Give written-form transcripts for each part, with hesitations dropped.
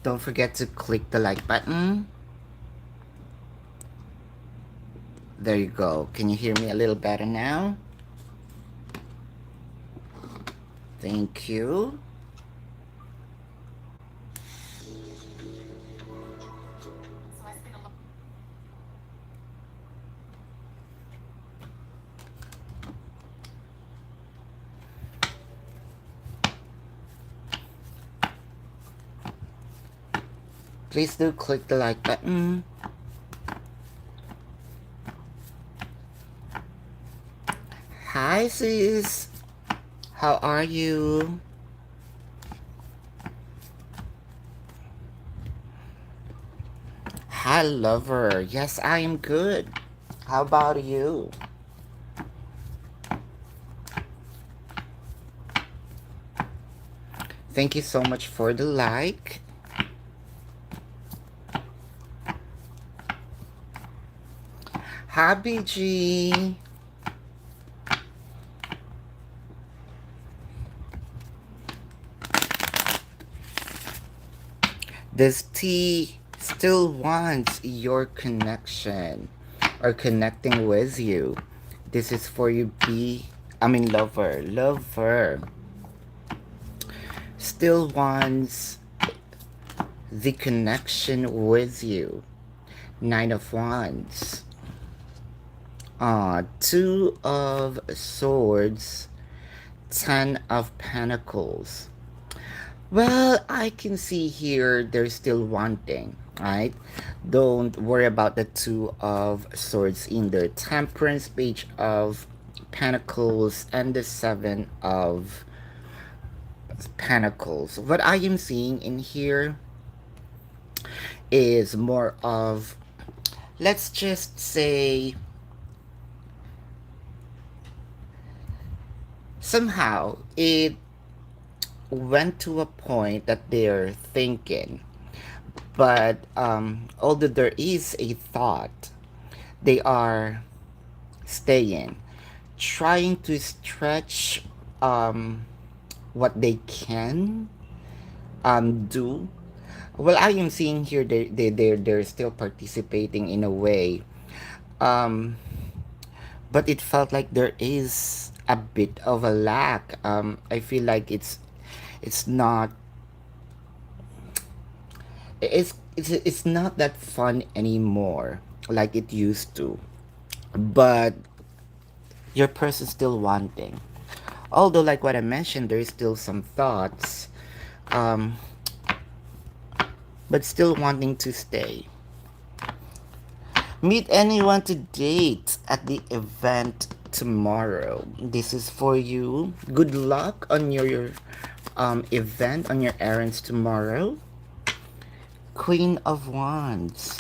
Don't forget to click the like button. There you go. Can you hear me a little better now? Thank you. Please do click the like button. Hi sis. How are you? Hi lover. Yes, I am good. How about you? Thank you so much for the like. Hi BG. This T still wants your connection or connecting with you. This is for you, lover. Lover. Still wants the connection with you. Nine of Wands. Two of Swords. Ten of Pentacles. Well, I can see here they're still wanting, right? Don't worry about the Two of Swords in the Temperance, Page of Pentacles, and the Seven of Pentacles. What I am seeing in here is more of, let's just say, somehow it went to a point that they're thinking, but although there is a thought, they are staying, trying to stretch what they can do. Well, I am seeing here they're still participating in a way, um, but it felt like there is a bit of a lack. I feel like it's not it's not that fun anymore like it used to. But your person still wanting. Although, like what I mentioned, there is still some thoughts, um, but still wanting to stay. Meet anyone to date at the event tomorrow. This is for you. Good luck on your event, on your errands tomorrow. Queen of Wands.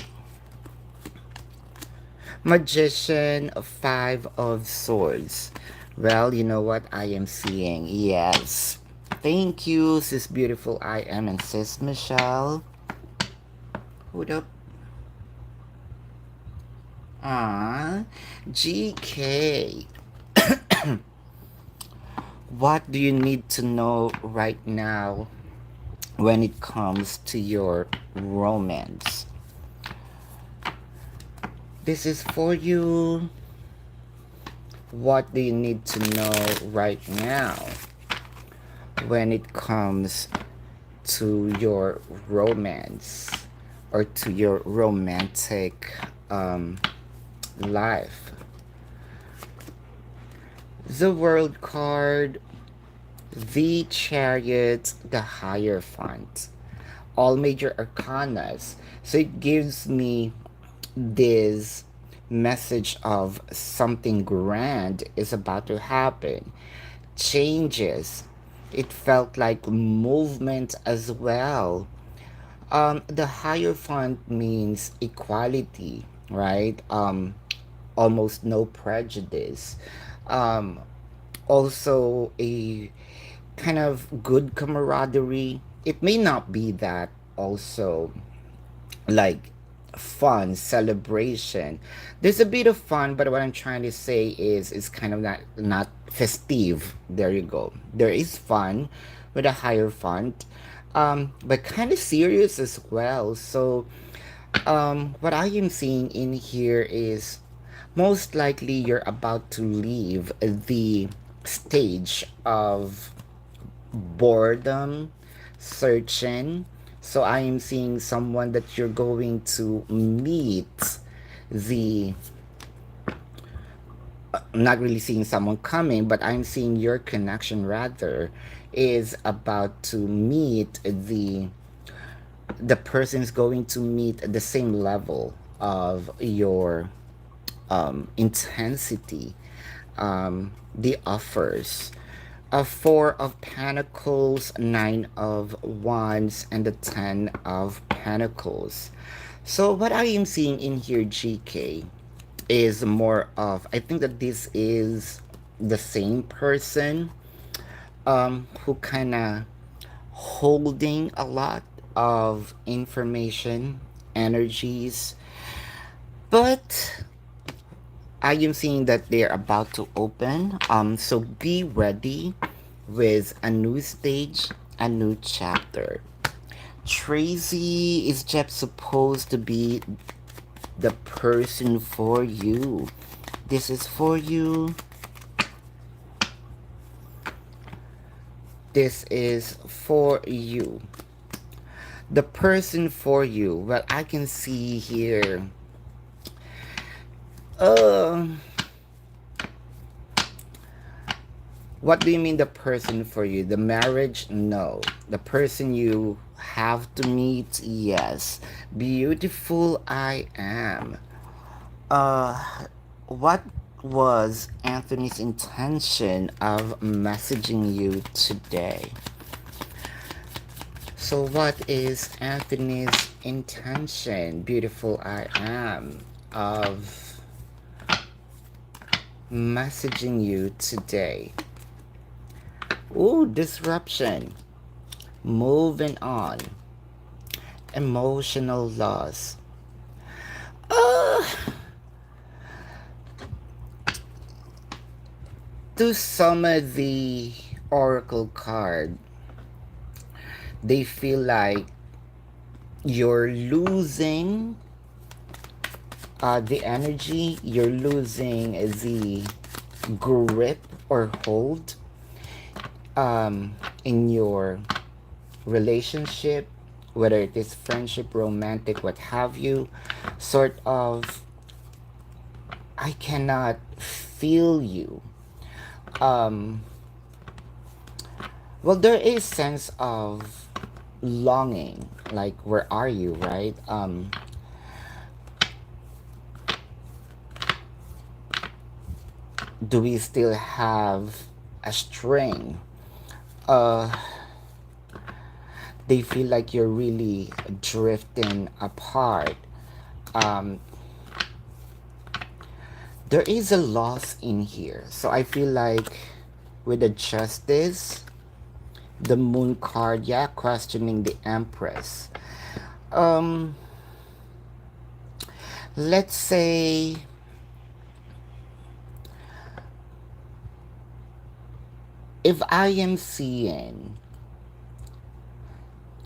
Magician, Five of Swords. Well, you know what I am seeing. Yes. Thank you, sis beautiful I am and sis Michelle. Hold up. Ah, GK. What do you need to know right now when it comes to your romance? This is for you. What do you need to know right now when it comes to your romance or to your romantic life? The World card, the Chariot, the Hierophant, all major arcanas. So it gives me this message of something grand is about to happen. Changes. It felt like movement as well. The Hierophant means equality, right? Almost no prejudice. Um, Also a kind of good camaraderie. It may not be that also like fun celebration. There's a bit of fun, but what I'm trying to say is it's kind of not festive. There you go. There is fun with a higher font. but kind of serious as well. So, what I am seeing in here is most likely you're about to leave the stage of boredom, searching. So I am seeing someone that you're going to meet the not really seeing someone coming, but I'm seeing your connection rather is about to meet the person's going to meet the same level of your intensity, the offers. A Four of Pentacles, Nine of Wands, and the Ten of Pentacles. So what I am seeing in here, GK, is more of, I think that this is the same person who kind of holding a lot of information, energies, but I am seeing that they're about to open. So be ready with a new stage, a new chapter. Tracy is just supposed to be the person for you. This is for you. This is for you. The person for you. Well, I can see here. Uh, what do you mean the person for you? The marriage? No. The person you have to meet? Yes. Beautiful I am. What was Anthony's intention of messaging you today? So what is Anthony's intention, beautiful I am, of messaging you today? Ooh, disruption. Moving on. Emotional loss. Uh, to some of the oracle card, they feel like you're losing the energy, you're losing the grip or hold in your relationship, whether it is friendship, romantic, what have you. Sort of, I cannot feel you. Um, well, there is sense of longing, like where are you, right? Do we still have a string? uh they feel like you're really drifting apart. um there is a loss in here, so I feel like with the justice, the moon card, yeah, questioning the empress. um let's say if I am seeing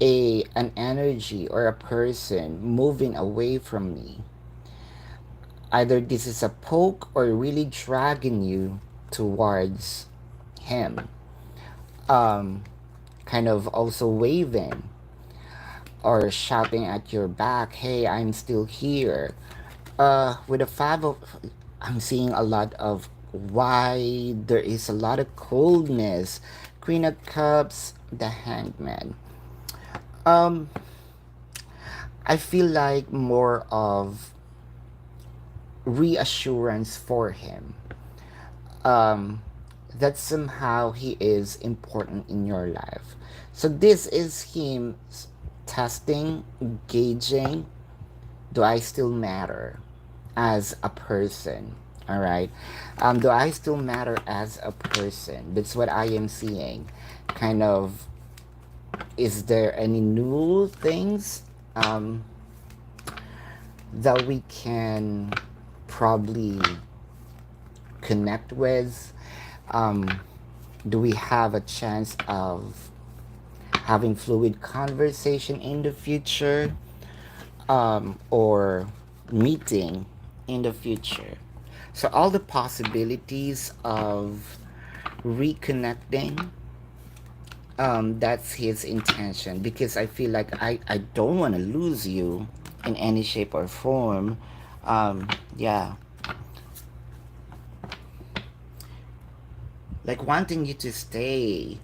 an energy or a person moving away from me, either this is a poke or really dragging you towards him, um kind of also waving or shouting at your back, hey, I'm still here. With a five of, I'm seeing a lot of why there is a lot of coldness. Queen of Cups, the Hangman. um I feel like more of reassurance for him, um that somehow he is important in your life. So this is him testing, gauging, do I still matter as a person? All right. Do I still matter as a person? That's what I am seeing. Kind of, is there any new things that we can probably connect with? Do we have a chance of having fluid conversation in the future, or meeting in the future. So all the possibilities of reconnecting, that's his intention, because I feel like I don't want to lose you in any shape or form. Yeah, like wanting you to stay.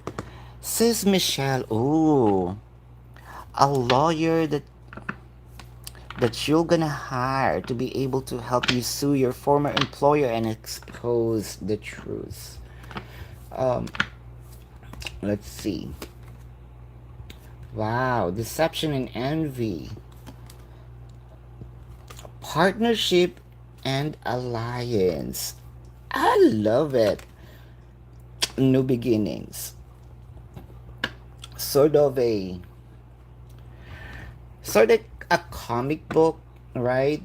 Says Michelle, ooh, a lawyer that you're gonna hire to be able to help you sue your former employer and expose the truth. Um, let's see. Wow, deception and envy, partnership and alliance. I love it. New beginnings. Sort of a sort of a comic book, right?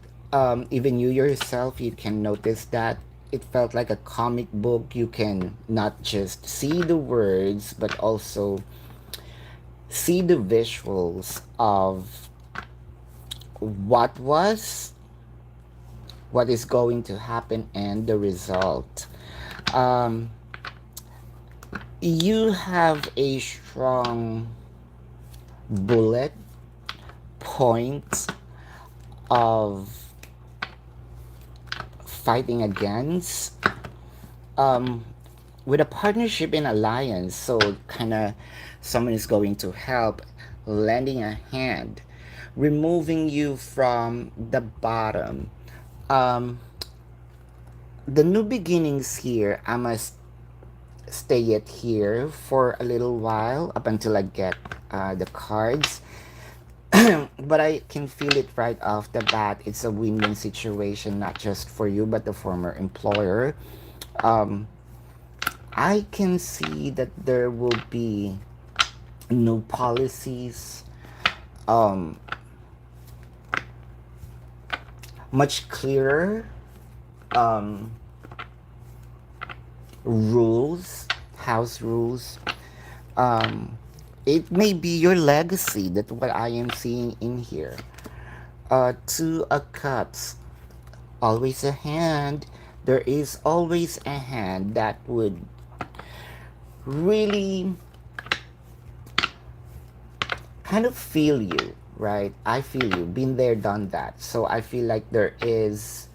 Even you yourself, you can notice that it felt like a comic book. You can not just see the words, but also see the visuals of what was, what is going to happen, and the result. Um, you have a strong bullet point of fighting against, um, with a partnership and alliance. So kind of someone is going to help, lending a hand, removing you from the bottom. um, the new beginnings here, I must stay it here for a little while up until I get the cards. But I can feel it right off the bat. It's a win-win situation, not just for you, but the former employer. Um, I can see that there will be new policies, um, much clearer, um, rules, house rules. Um, it may be your legacy. That's what I am seeing in here. Two of Cups, always a hand. There is always a hand that would really kind of feel you, right? I feel you. Been there, done that. So I feel like there is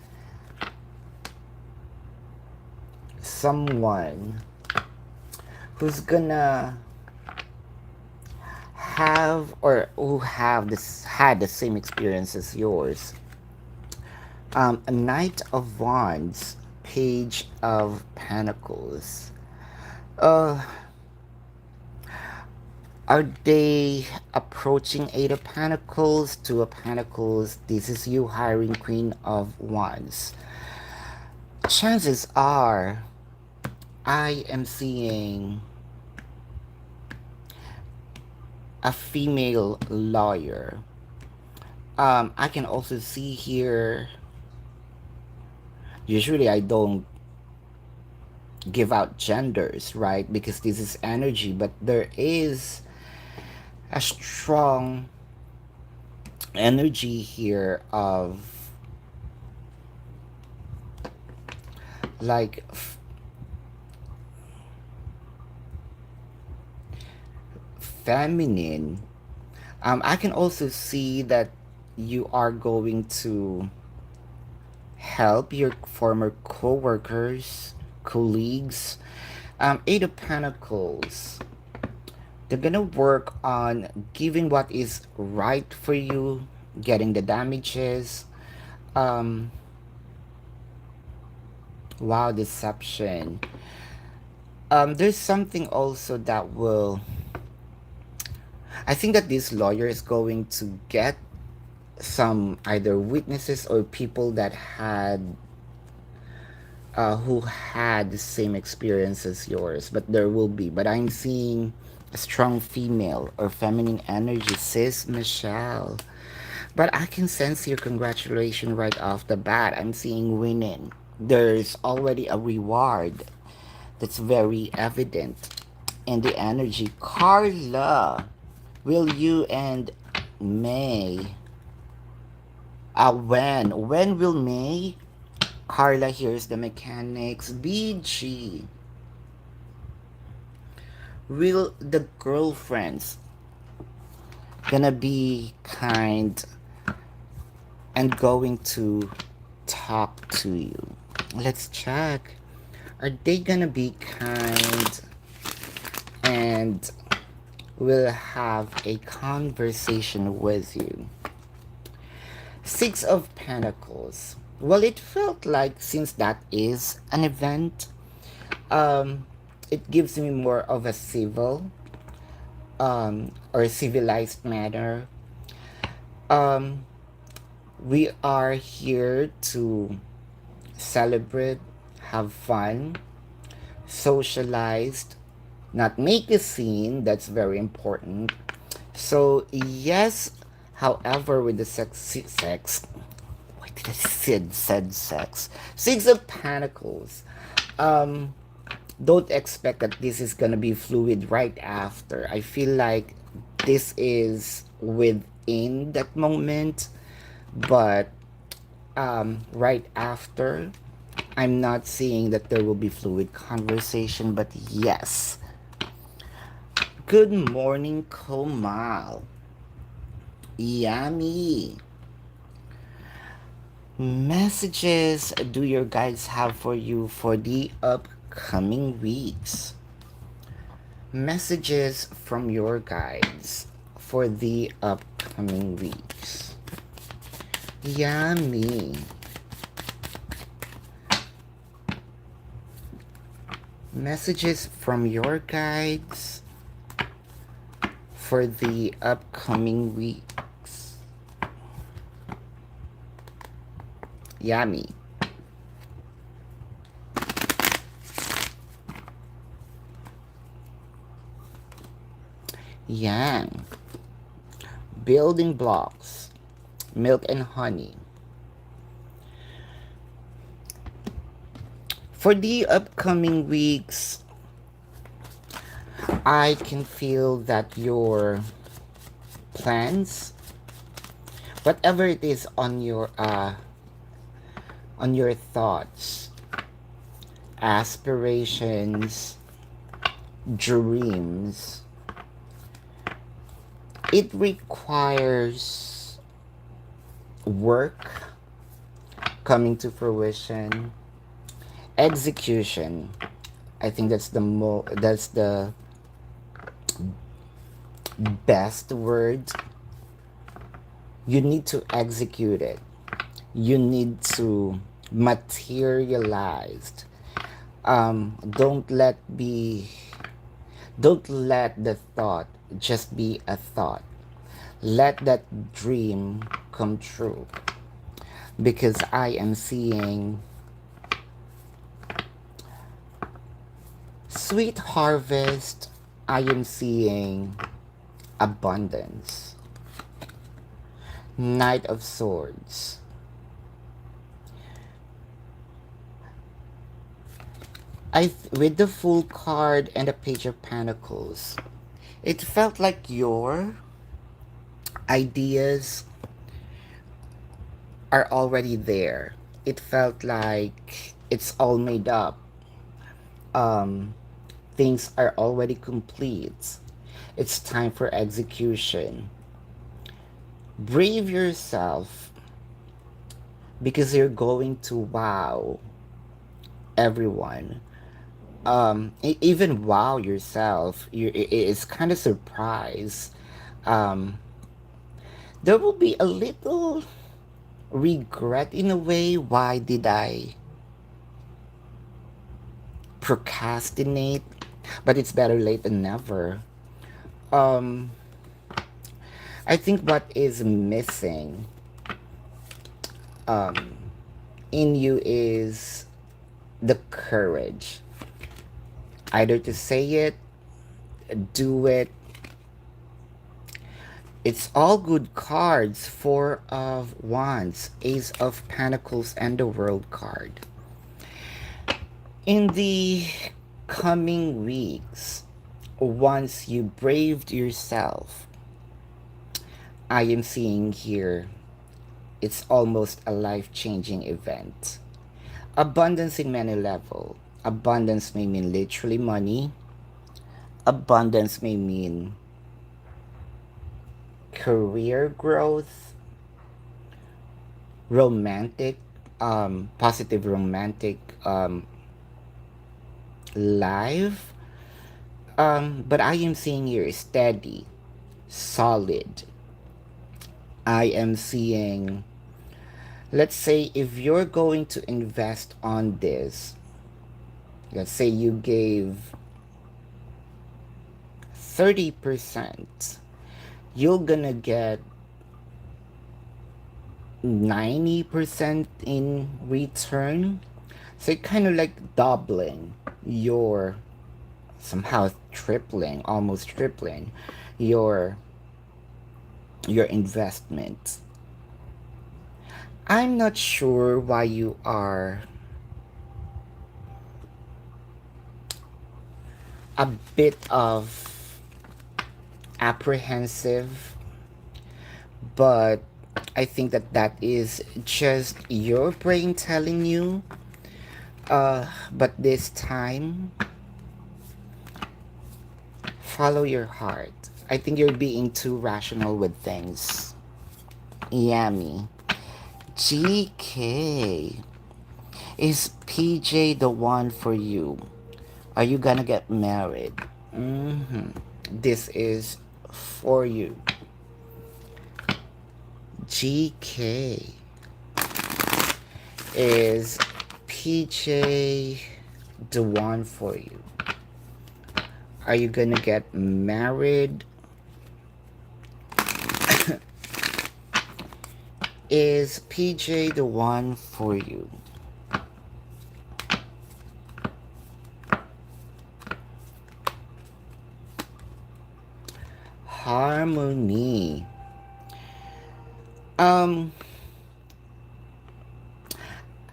someone who's gonna have, or who have this, had the same experience as yours. A Knight of Wands, Page of Pentacles. Uh, are they approaching Eight of Pentacles, Two of Pentacles? This is you hiring Queen of Wands. Chances are, I am seeing a female lawyer. I can also see here, usually I don't give out genders, right? Because this is energy, but there is a strong energy here of like feminine. I can also see that you are going to help your former co-workers, colleagues. Eight of Pentacles, they're gonna work on giving what is right for you, getting the damages. um wow, deception. There's something also that will, I think that this lawyer is going to get some either witnesses or people that had who had the same experience as yours, but there will be. But I'm seeing a strong female or feminine energy, sis Michelle. But I can sense your congratulation right off the bat. I'm seeing winning. There's already a reward that's very evident in the energy. Carla. Will you and May, when will May? Carla, here's the mechanics. BG, will the girlfriends gonna be kind and going to talk to you? Let's check. Are they gonna be kind and will have a conversation with you? Six of Pentacles. Well, it felt like since that is an event, um, it gives me more of a civil or civilized manner. Um, we are here to celebrate, have fun, socialized, not make a scene. That's very important. So yes, however, with the sex, why did I said sex? Six of Pentacles. Um, don't expect that this is gonna be fluid right after. I feel like this is within that moment, but right after, I'm not seeing that there will be fluid conversation. But yes, good morning, Komal. Yummy. Messages do your guides have for you for the upcoming weeks? Messages from your guides for the upcoming weeks. Yummy. Messages from your guides for the upcoming weeks. Yummy. Yang. Building blocks. Milk and honey. For the upcoming weeks, I can feel that your plans, whatever it is on your thoughts, aspirations, dreams, it requires work coming to fruition, execution. I think that's the best word. You need to execute it. You need to materialize. Don't let the thought just be a thought. Let that dream come true. Because I am seeing sweet harvest. I am seeing abundance. Knight of Swords. With the Fool card and the Page of Pentacles, it felt like your ideas are already there. It felt like it's all made up. Things are already complete. It's time for execution. Brave yourself because you're going to wow everyone. Even wow yourself. It's kind of surprise. Um, there will be a little regret in a way. Why did I procrastinate? But it's better late than never. Um, I think what is missing um, in you is the courage. Either to say it, do it. It's all good cards. Four of Wands, Ace of Pentacles, and the World card. In the coming weeks, once you braved yourself, I am seeing here it's almost a life-changing event. Abundance in many level. Abundance may mean literally money. Abundance may mean career growth, romantic, positive romantic life. But I am seeing here steady, solid. I am seeing, let's say, if you're going to invest on this, let's say you gave 30%, you're gonna get 90% in return. So it kind of like doubling your, somehow tripling, almost tripling your your investment. I'm not sure why you are a bit of apprehensive, but I think that that is just your brain telling you. But this time, follow your heart. I think you're being too rational with things. Yummy. GK. Is PJ the one for you? Are you gonna get married? This is for you. GK. Is PJ the one for you? Are you gonna get married? Is PJ the one for you? Harmony. Um,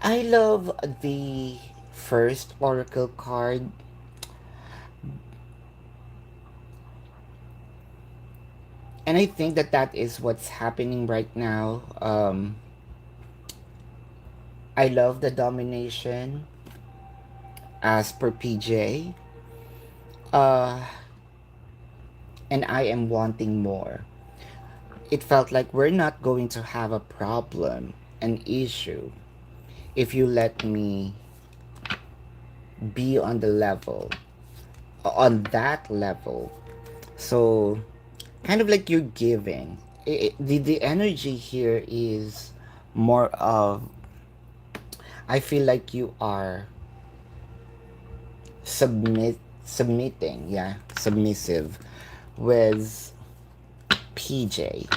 I love the first oracle card. And I think that that is what's happening right now. I love the domination as per PJ. Uh, and I am wanting more. It felt like we're not going to have a problem, an issue, if you let me be on the level, on that level. So, kind of like you're giving. The energy here is more of, I feel like you are submitting, yeah, submissive with PJ.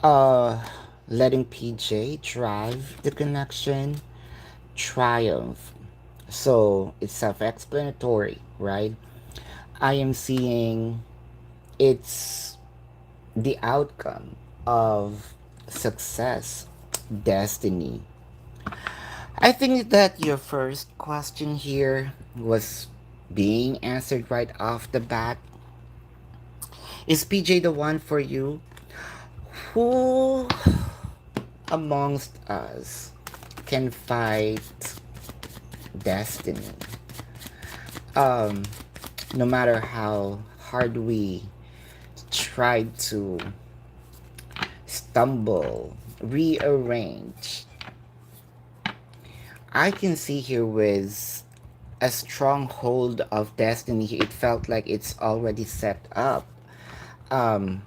Uh, letting PJ drive the connection, triumph. So it's self-explanatory, right? I am seeing it's the outcome of success, destiny. I think that your first question here was being answered right off the bat. Is PJ the one for you? Who amongst us can fight destiny? Um, no matter how hard we try to stumble, rearrange, I can see here with a strong hold of destiny. It felt like it's already set up. Um,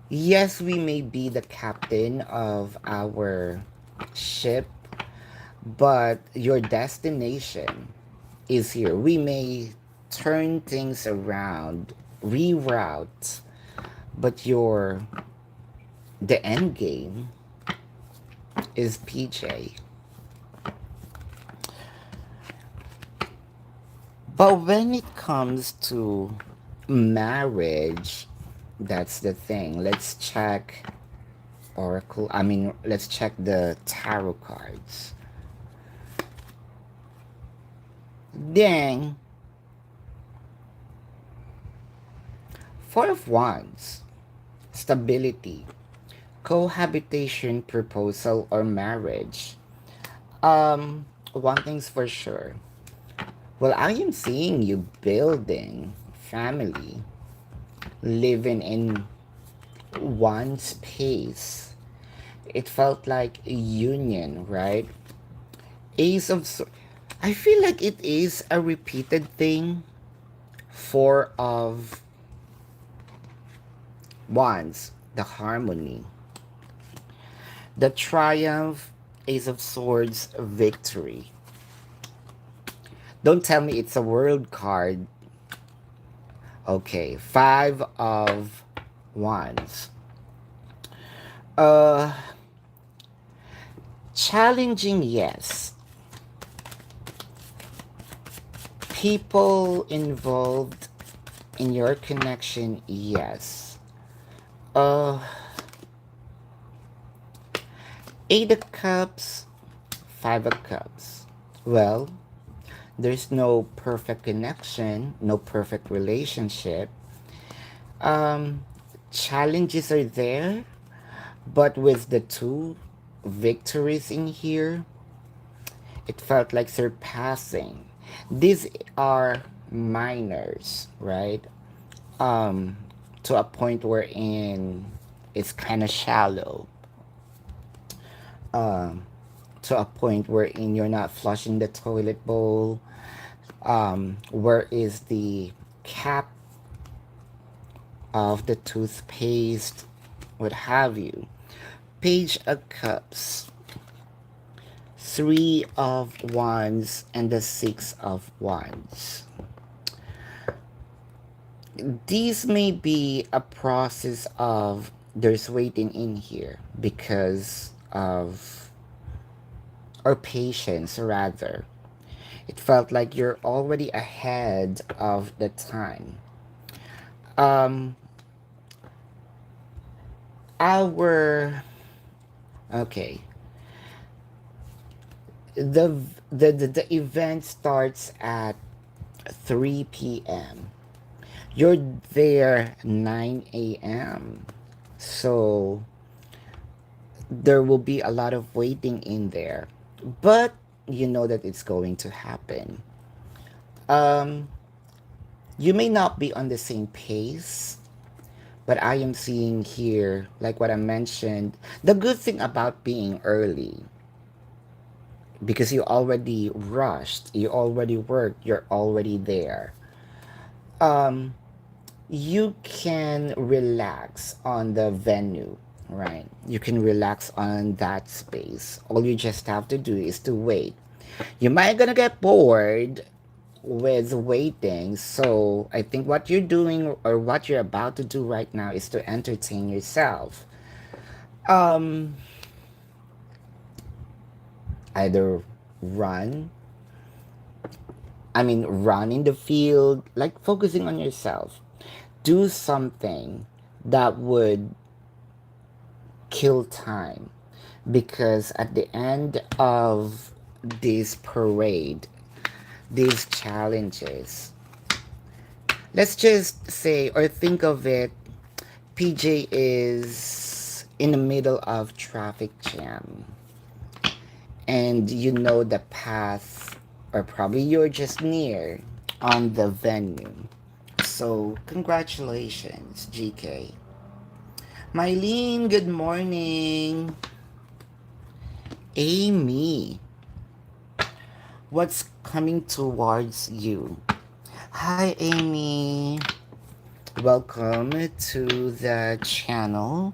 yes, we may be the captain of our ship, but your destination is here. We may turn things around, reroute, but the end game is PJ. But when it comes to marriage, that's the thing. Let's check Oracle. I mean, let's check the tarot cards. Dang. Four of Wands. stability, cohabitation, proposal, or marriage. One thing's for sure. Well, I am seeing you building family, living in one space. It felt like a union, right? Ace of I feel like it is a repeated thing. Four of Wands, the harmony. The triumph, Ace of Swords, victory. Don't tell me it's a world card. Okay, Five of Wands. Uh, Challenging, yes. People involved in your connection, yes. Uh, Eight of Cups, Five of Cups. Well, there's no perfect connection, no perfect relationship. Um, Challenges are there, but with the two victories in here, it felt like surpassing. These are minors, right? Um, to a point wherein it's kind of shallow. Um, to a point wherein you're not flushing the toilet bowl. Where is the cap of the toothpaste? What have you? Page of Cups, Three of Wands, and the Six of Wands. These may be a process of there's waiting in here because of, or patience rather. It felt like you're already ahead of the time. Um, our okay. The the event starts at 3 p.m. You're there 9 a.m. So there will be a lot of waiting in there. But you know that it's going to happen. Um, you may not be on the same pace, but I am seeing here, like what I mentioned, the good thing about being early, because you already rushed, you already worked, you're already there. Um, you can relax on the venue, right? You can relax on that space. All you just have to do is to wait. You might gonna get bored with waiting, so I think what you're doing or what you're about to do right now is to entertain yourself. Um, Either run, run in the field, like focusing on yourself. Do something that would kill time, because at the end of this parade, these challenges, let's just say or think of it, PJ is in the middle of traffic jam and you know the path, or probably you're just near on the venue. So congratulations, GK. Mylene, good morning. Amy, what's coming towards you? Hi, Amy. Welcome to the channel.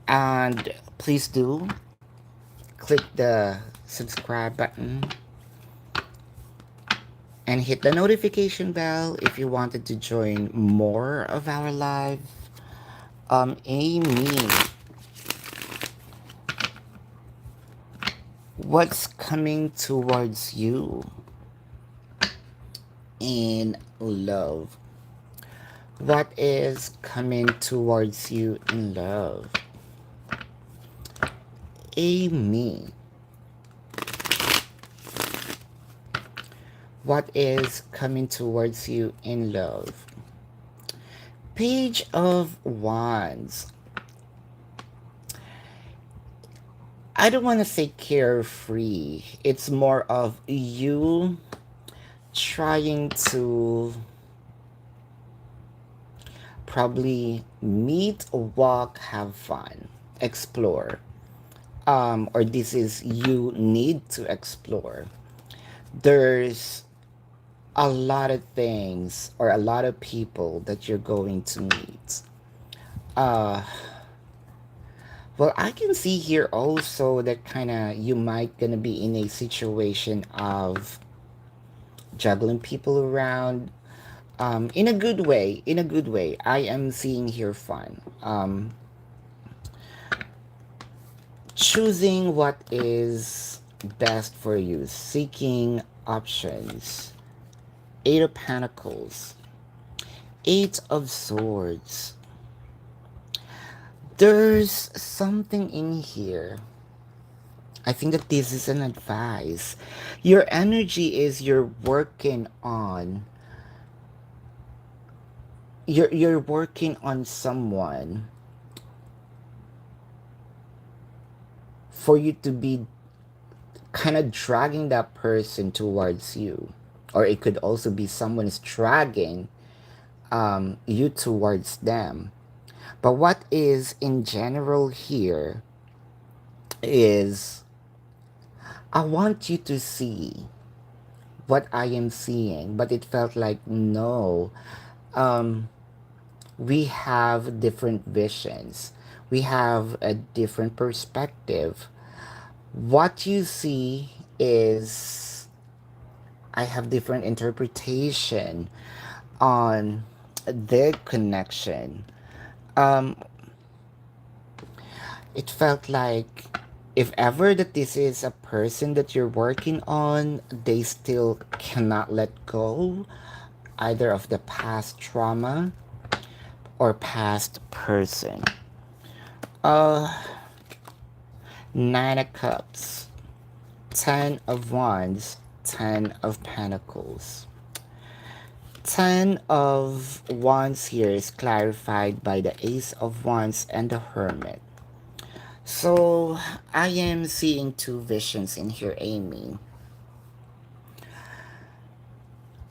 And please do click the subscribe button and hit the notification bell if you wanted to join more of our live. Amy, what's coming towards you in love? What is coming towards you in love? Amy, what is coming towards you in love? Page of Wands. I don't want to say carefree. It's more of you trying to probably meet, walk, have fun, explore. Or this is you need to explore. There's a lot of things or a lot of people that you're going to meet. Uh, well, I can see here also that kind of you might gonna be in a situation of juggling people around, in a good way. In a good way, I am seeing here fun. Choosing what is best for you, seeking options. Eight of Pentacles, Eight of Swords. There's something in here. I think that this is an advice. Your energy is you're working on, you're working on someone for you to be kind of dragging that person towards you. Or it could also be someone's dragging you towards them. But what is in general here is I want you to see what I am seeing, but it felt like no. Um, we have different visions. We have a different perspective. What you see is I have different interpretation on their connection. Um, it felt like if ever that this is a person that you're working on, they still cannot let go either of the past trauma or past person. Uh, Nine of Cups, Ten of Wands, Ten of Pentacles. Ten of Wands here is clarified by the Ace of Wands and the Hermit. So I am seeing two visions in here, Amy.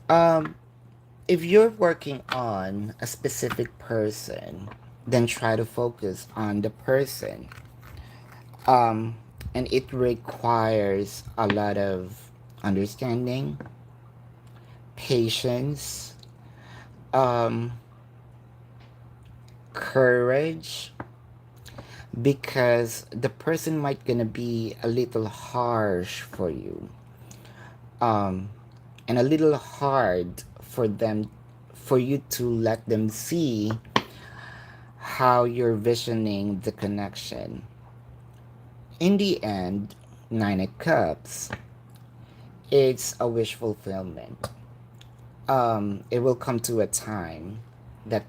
Um, if you're working on a specific person, then try to focus on the person. Um, and it requires a lot of understanding, patience, um, courage, because the person might gonna be a little harsh for you, um, and a little hard for them, for you to let them see how you're visioning the connection. In the end, Nine of Cups, it's a wish fulfillment. It will come to a time that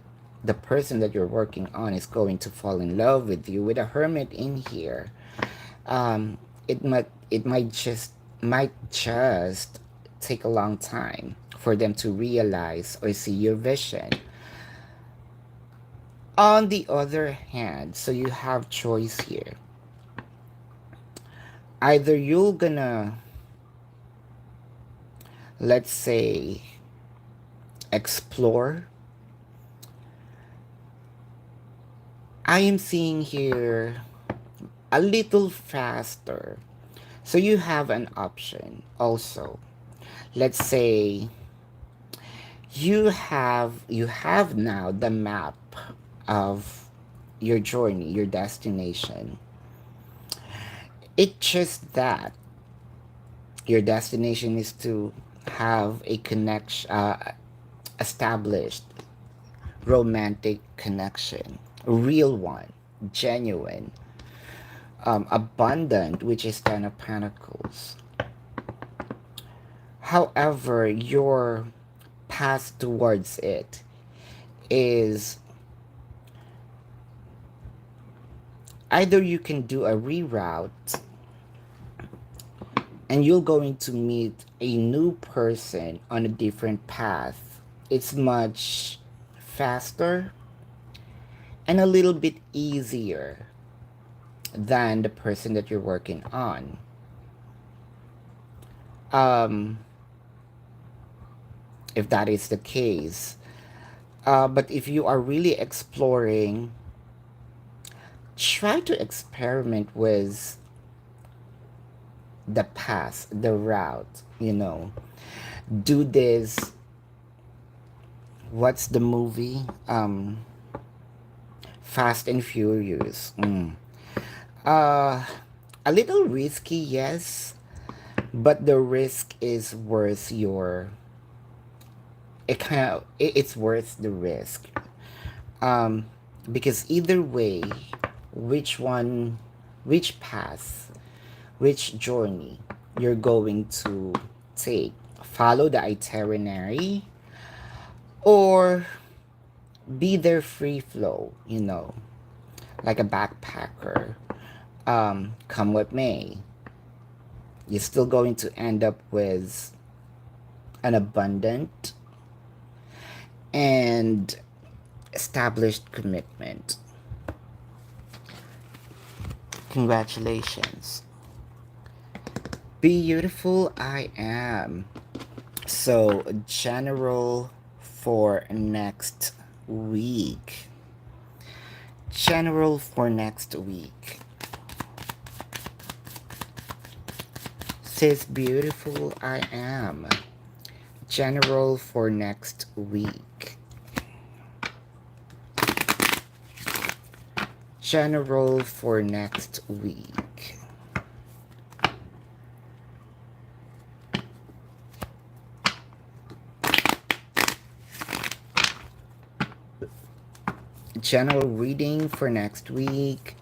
the person that you're working on is going to fall in love with you. With a Hermit in here, um, it might just take a long time for them to realize or see your vision. On the other hand, so you have choice here. Either you're gonna, let's say, explore. I am seeing here a little faster. So you have an option also. Let's say you have now the map of your journey, your destination. It's just that your destination is to have a connection, established romantic connection, a real one, genuine, abundant, which is Ten of Pentacles. However, your path towards it is either you can do a reroute and you're going to meet a new person on a different path. It's much faster, and a little bit easier than the person that you're working on. Um, if that is the case. But if you are really exploring, try to experiment with the path, the route, Do this. What's the movie? Fast and Furious. Uh, a little risky, yes, but the risk is worth it's worth the risk. Um, because either way, which one, which path, which journey you're going to take, follow the itinerary or be their free flow, like a backpacker. Come with me. You're still going to end up with an abundant and established commitment. Congratulations. Beautiful I am. So, general for next week. General for next week. Says beautiful I am. General for next week. General for next week. General reading for next week.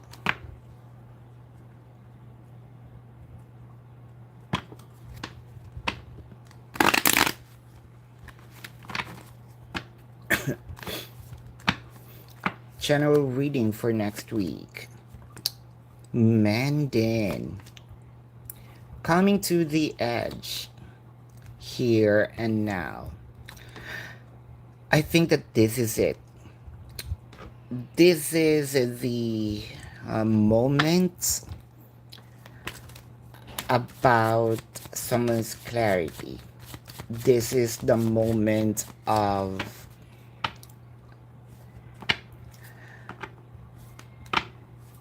General reading for next week. Mandan. Coming to the edge. Here and now. I think that this is it. This is the moment about someone's clarity. This is the moment of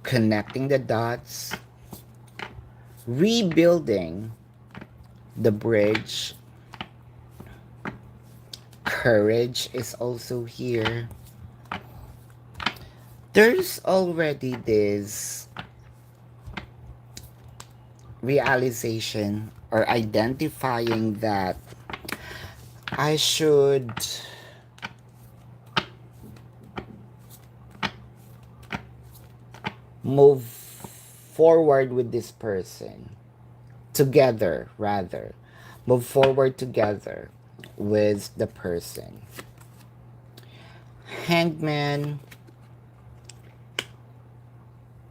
connecting the dots, rebuilding the bridge. Courage is also here. There's already this realization or identifying that I should move forward with this person. Together, rather. Move forward together with the person. Hangman,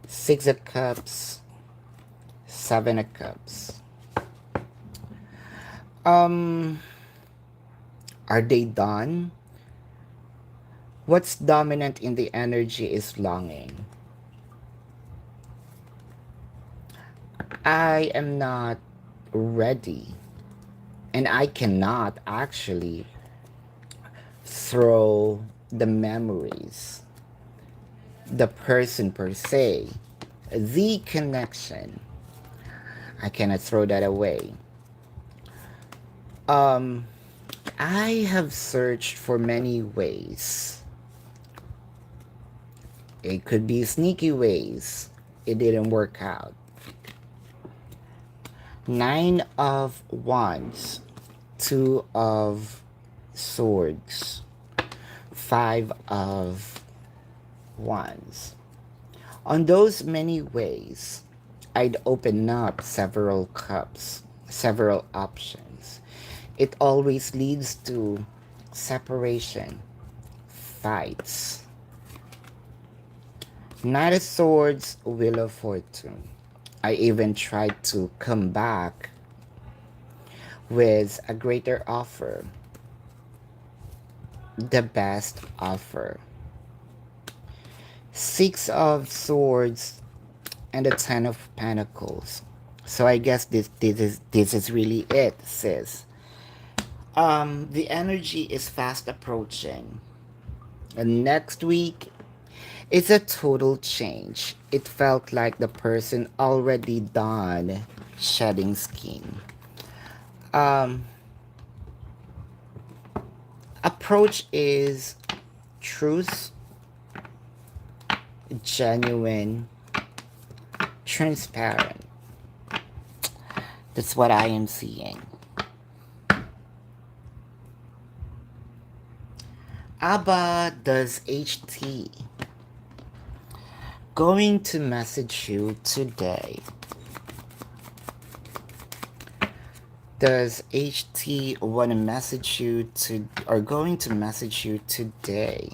Six of Cups, Seven of Cups. Are they done? What's dominant in the energy is longing. I am not ready, and I cannot actually throw the memories, the person per se, the connection. I cannot throw that away. I have searched for many ways. It could be sneaky ways. It didn't work out. Nine of Wands, Two of Swords, Five of Wands. On those many ways, I'd open up several cups, several options. It always leads to separation, fights. Knight of Swords, Wheel of Fortune. I even tried to come back with a greater offer, the best offer. Six of Swords and the Ten of Pentacles. So I guess this is really it, sis. The energy is fast approaching. And next week, it's a total change. It felt like the person already done shedding skin. Um, Approach is truth, genuine, transparent. That's what I am seeing. Abba does HT going to message you today. Does HT want to message you to, or going to message you today?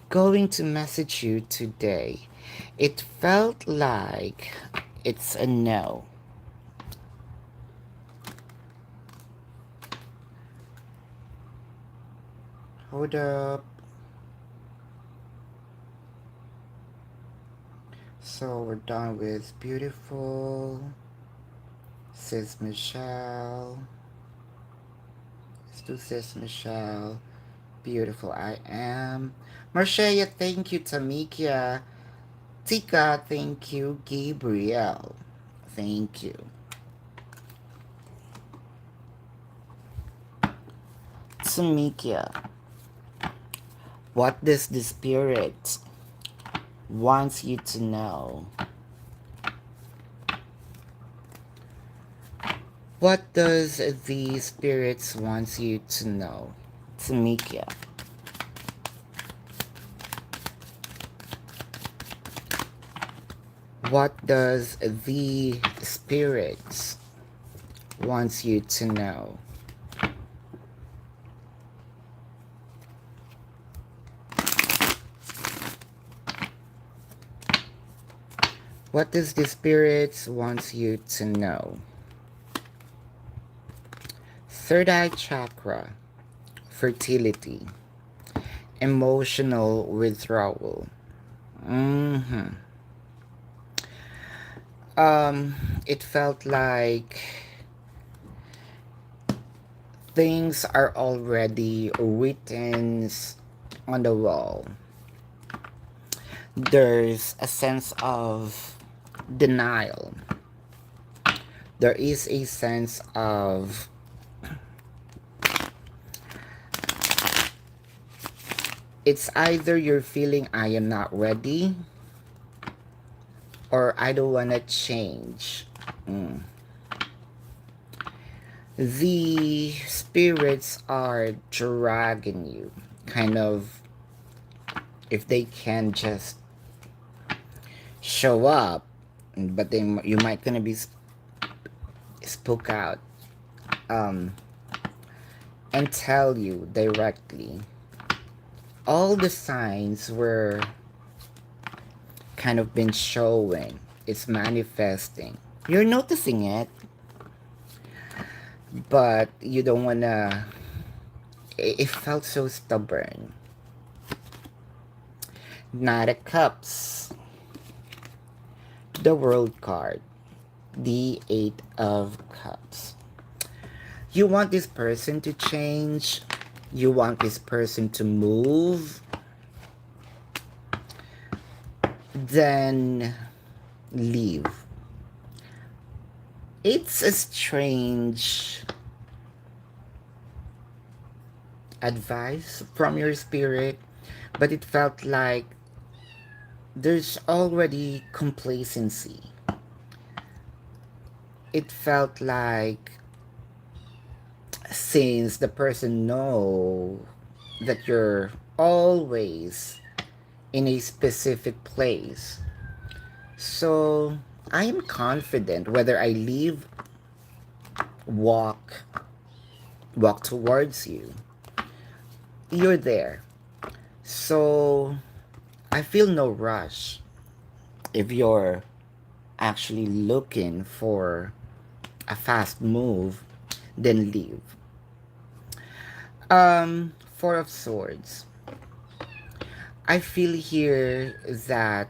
Going to message you today. It felt like it's a no. Hold up. So we're done with beautiful. Sis Michelle. Let's do Sis Michelle. Beautiful I am. Marcia, thank you. Tamikia. Tika, thank you. Gabriel, thank you. Tamikia, what does the spirit wants you to know? What does the spirits wants you to know? Tamikia. What does the spirits wants you to know? What does the spirits wants you to know? Third eye chakra, fertility, emotional withdrawal. It felt like things are already written on the wall. There's a sense of denial. There is a sense of it's either you're feeling I am not ready or I don't want to change. The spirits are dragging you, kind of, if they can just show up, but you might gonna be spoke out, and tell you directly. All the signs were kind of been showing. It's manifesting. You're noticing it, but you don't wanna. It felt so stubborn. Knight of Cups. The World card. The Eight of Cups. You want this person to change. You want this person to move. Then leave. It's a strange advice from your spirit, but it felt like there's already complacency. It felt like since the person know that you're always in a specific place, so I am confident whether I leave, walk towards you, you're there. So I feel no rush. If you're actually looking for a fast move, then leave. Four of Swords. I feel here that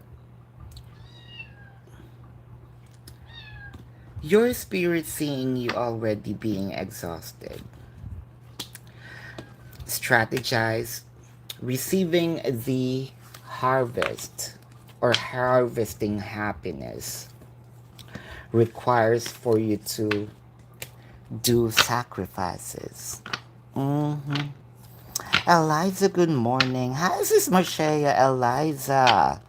your spirit seeing you already being exhausted, strategize, receiving the harvest or harvesting happiness requires for you to do sacrifices. Mm-hmm. Eliza, good morning. How's this, Marshaya? Eliza.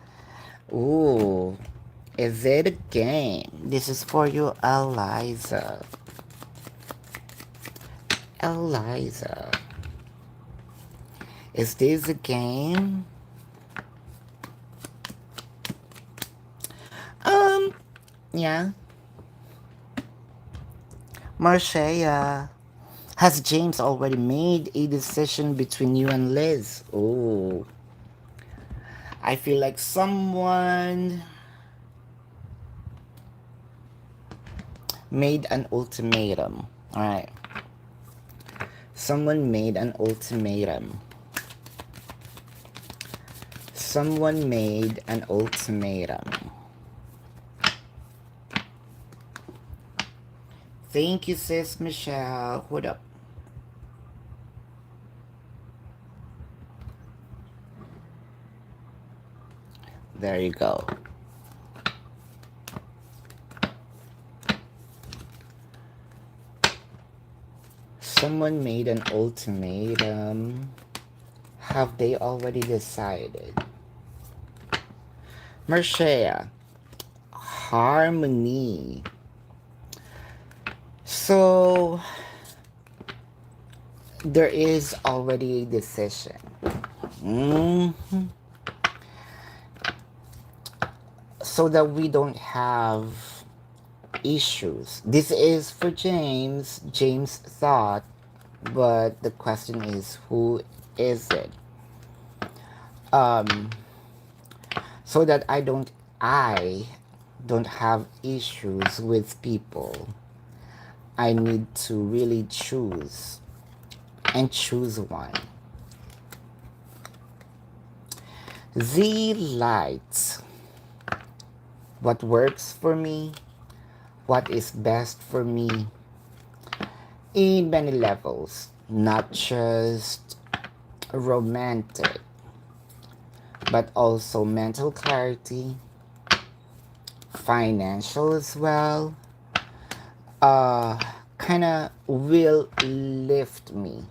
Ooh, is it a game? This is for you, Eliza. Eliza. Is this a game? Um, yeah. Marshaya. Has James already made a decision between you and Liz? Oh, I feel like someone made an ultimatum. All right. Someone made an ultimatum. Someone made an ultimatum. Thank you, sis Michelle. What up? There you go. Someone made an ultimatum. Have they already decided? Marshaya, harmony. So, there is already a decision. Mm-hmm. So that we don't have issues. This is for James. James thought, but the question is, who is it? Um, so that I don't have issues with people. I need to really choose and choose one. The light. What works for me, what is best for me in many levels, not just romantic, but also mental clarity, financial as well, kind of will lift me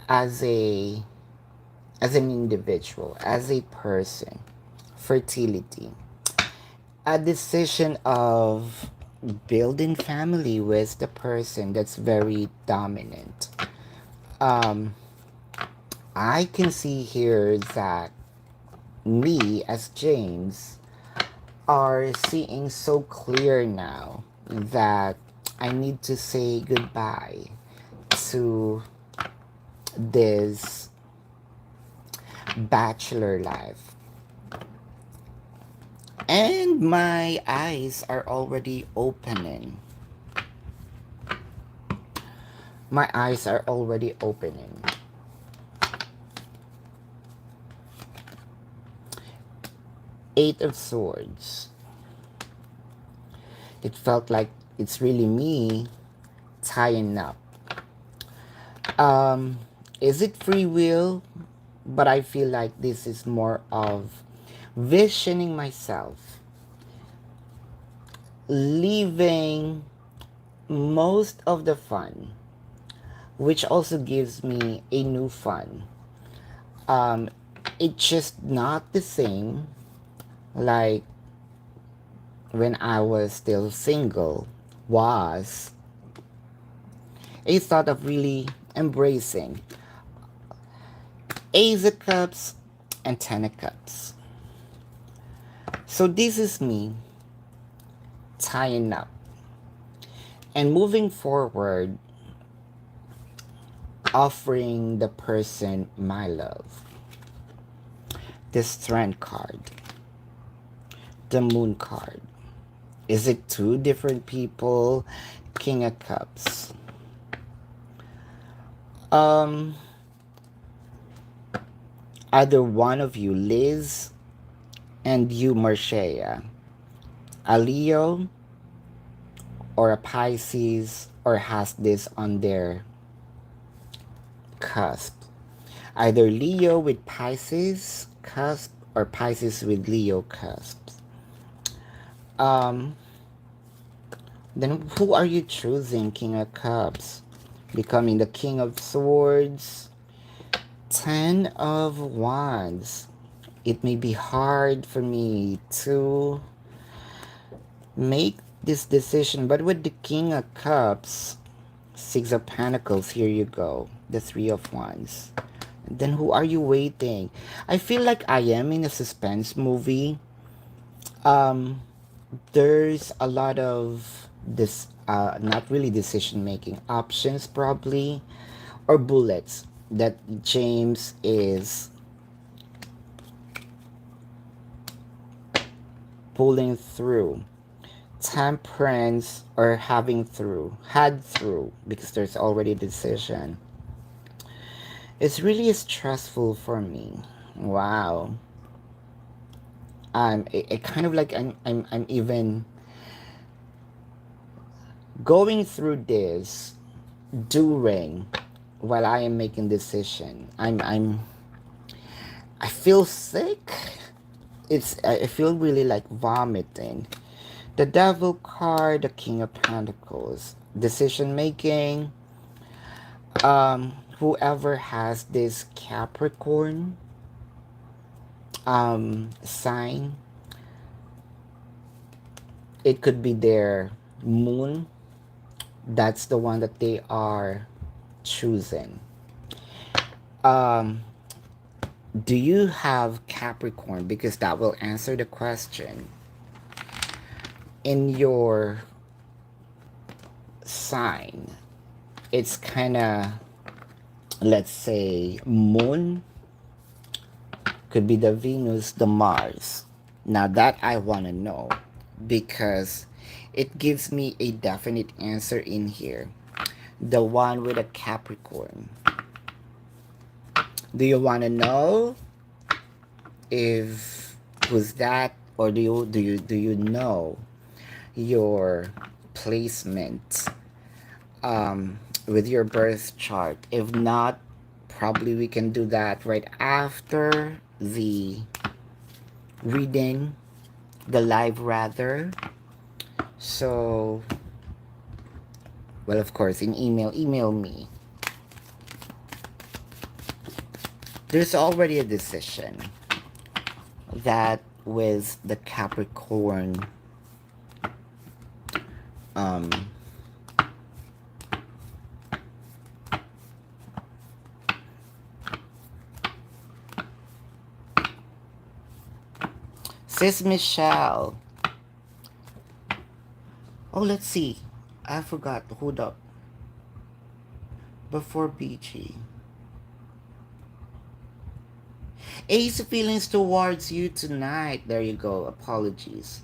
as a as an individual, as a person. Fertility, a decision of building family with the person that's very dominant. um I can see here that me as James are seeing so clear now that I need to say goodbye to this bachelor life. And my eyes are already opening. My eyes are already opening. Eight of Swords. It felt like it's really me tying up. Um, is it free will? But I feel like this is more of visioning myself, leaving most of the fun, which also gives me a new fun. Um, it's just not the same like when I was still single was a thought of really embracing Ace of Cups and Ten of Cups. So this is me tying up and moving forward, offering the person my love. The Strength card, the Moon card. Is it two different people? King of Cups. Um, Either one of you, Liz and you, Marcia, a Leo or a Pisces, or has this on their cusp. Either Leo with Pisces cusp or Pisces with Leo cusps. Um, then who are you choosing, King of Cups? Becoming the King of Swords, Ten of Wands. It may be hard for me to make this decision, but with the King of Cups, Six of Pentacles, here you go. The Three of Wands. Then who are you waiting? I feel like I am in a suspense movie. Um, there's a lot of this, not really decision making options, probably, or bullets that James is pulling through. Temperance or had through, because there's already a decision. It's really stressful for me. Wow. It kind of like I'm even going through this during while I am making decision. I feel sick. I feel really like vomiting. The Devil card, the King of Pentacles, decision making. Whoever has this Capricorn sign, it could be their moon. That's the one that they are choosing. Um, do you have Capricorn? Because that will answer the question. In your sign, it's kind of, let's say, moon could be the Venus, the Mars. Now that I want to know, because it gives me a definite answer in here. The one with a Capricorn. Do you want to know if who's that, or do you know your placement with your birth chart? If not, probably we can do that right after the reading, the live rather. So, well, of course, in email me. There's already a decision that with the Capricorn um Sis Michelle. Oh, let's see. I forgot. Hold up. Before BG. Ace feelings towards you tonight. There you go. Apologies.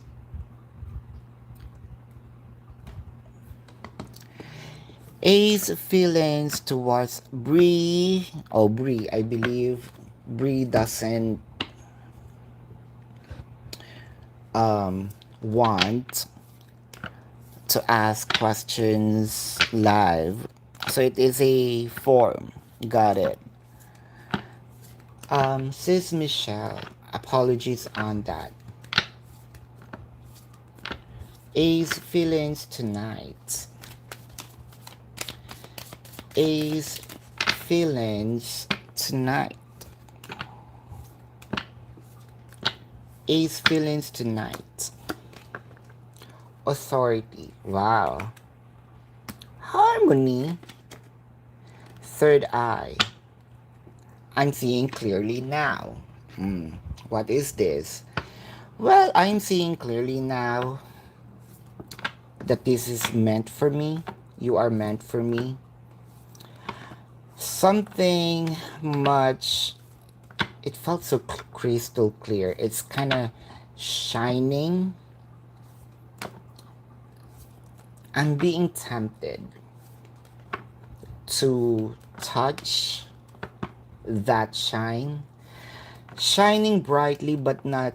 Ace feelings towards Bree. Oh, Bree. I believe Bree doesn't want to ask questions live. So it is a form. Got it. Sis Michelle, apologies on that. Ace feelings tonight. Ace feelings tonight. Ace feelings tonight. Authority. Wow. Harmony. Third eye. I'm seeing clearly now. What is this? Well, I'm seeing clearly now that this is meant for me. You are meant for me. Something much. It felt so crystal clear. It's kind of shining. I'm being tempted to touch that shine, shining brightly but not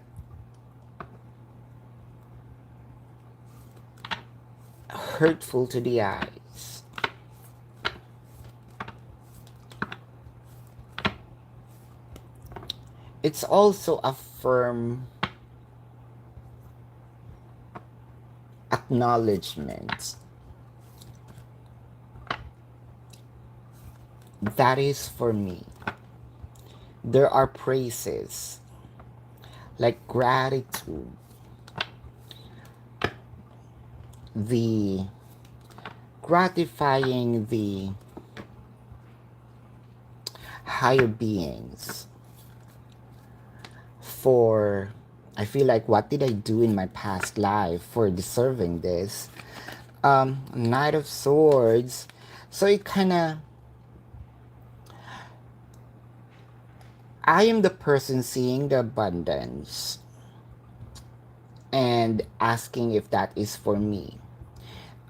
hurtful to the eyes. It's also a firm acknowledgement. That is for me. There are praises like gratitude, the gratifying the higher beings for, I feel like, what did I do in my past life for deserving this? Knight of Swords. So it kind of, I am the person seeing the abundance and asking if that is for me.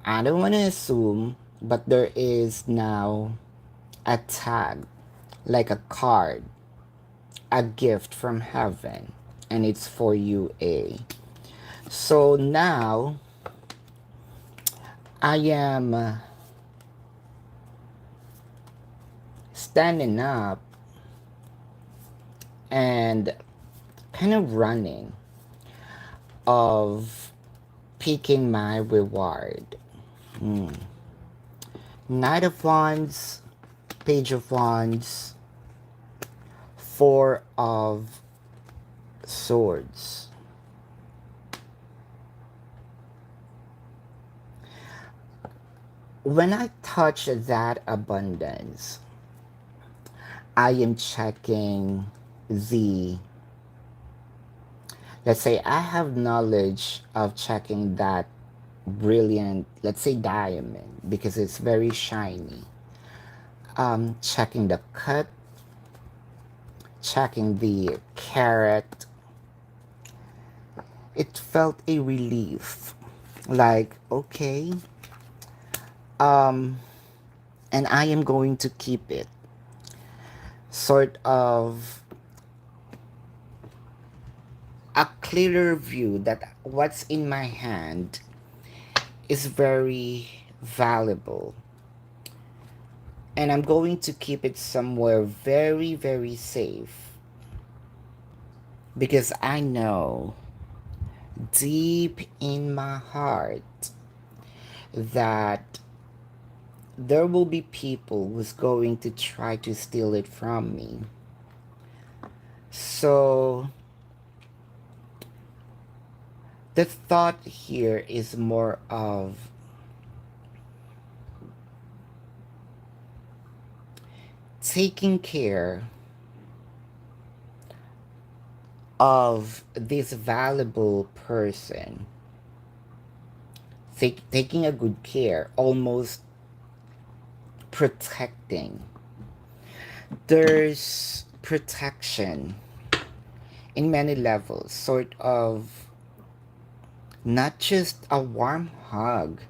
I don't want to assume, but there is now a tag, like a card, a gift from heaven, and it's for you, A. So now I am standing up and kind of running of picking my reward. Knight of Wands, Page of Wands, Four of Swords. When I touch that abundance, I am checking the, let's say I have knowledge of checking that brilliant, let's say diamond, because it's very shiny. Checking the cut, checking the carat. It felt a relief. Like, okay, um, and I am going to keep it. Sort of a clearer view that what's in my hand is very valuable. And I'm going to keep it somewhere very, very safe. Because I know deep in my heart that there will be people who's going to try to steal it from me. So the thought here is more of taking care of this valuable person, taking a good care, almost protecting. There's protection in many levels, sort of not just a warm hug.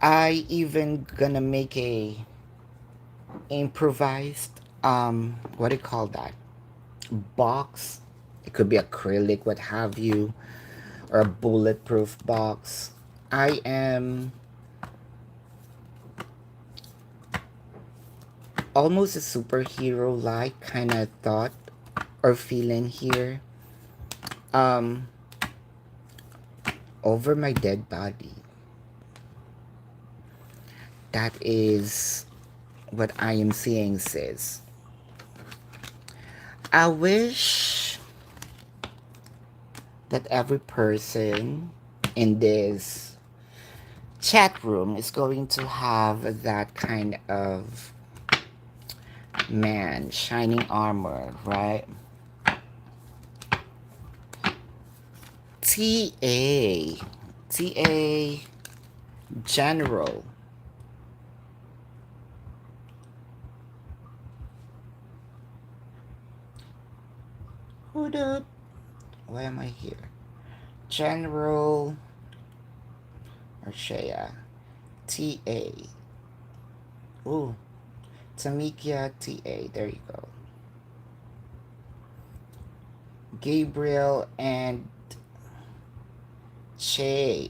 I even gonna make a improvised what do you call that, box. It could be acrylic, what have you, or a bulletproof box. I am almost a superhero like kind of thought or feeling here, um over my dead body. That is what I am seeing, sis. I wish that every person in this chat room is going to have that kind of man, shining armor, right? TA. TA General. Hold up. Why am I here? General Arshea. TA. Ooh. Tamikia TA. There you go. Gabriel and Che.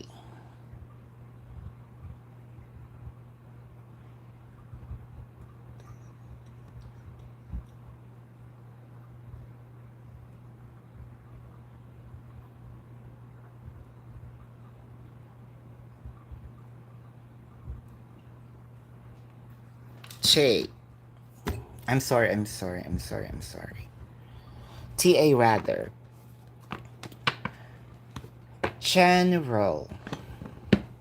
Che. I'm sorry. TA rather. General.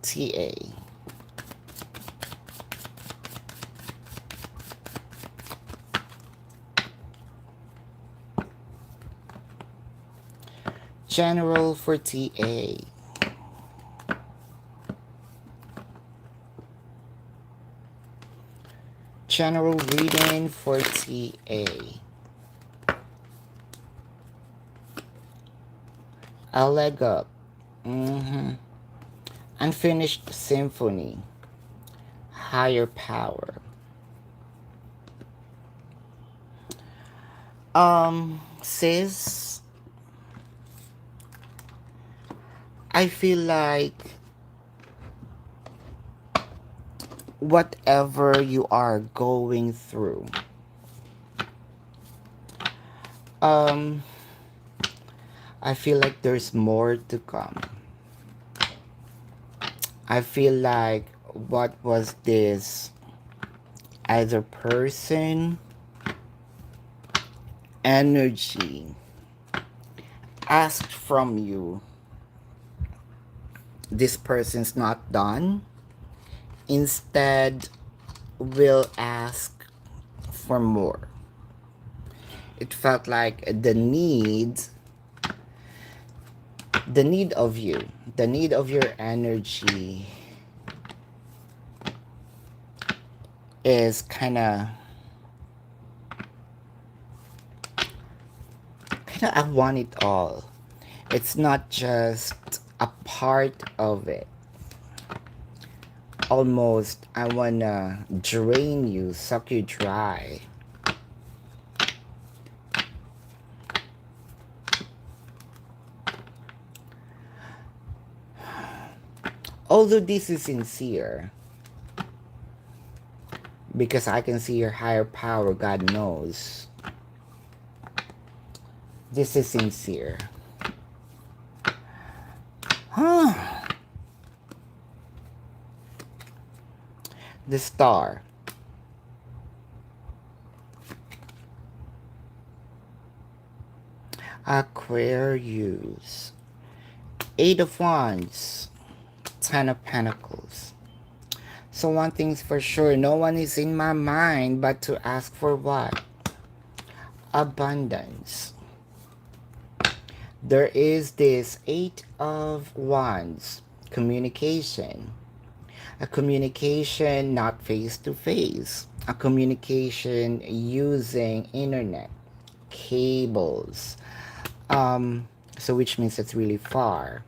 TA. General for TA. General reading for TA. A leg up. Unfinished symphony. Higher power. Sis, I feel like whatever you are going through, I feel like there's more to come. I feel like what was this other person energy asked from you, this person's not done, instead will ask for more. It felt like the need of you, the need of your energy is I want it all. It's not just a part of it. Almost I wanna drain you, suck you dry. Although this is sincere, because I can see your higher power, God knows. This is sincere. The star. Aquarius. Eight of Wands. Ten of Pentacles. So one thing's for sure, no one is in my mind but to ask for what? Abundance. There is this Eight of Wands. Communication. A communication not face to face. A communication using internet. Cables. So which means it's really far.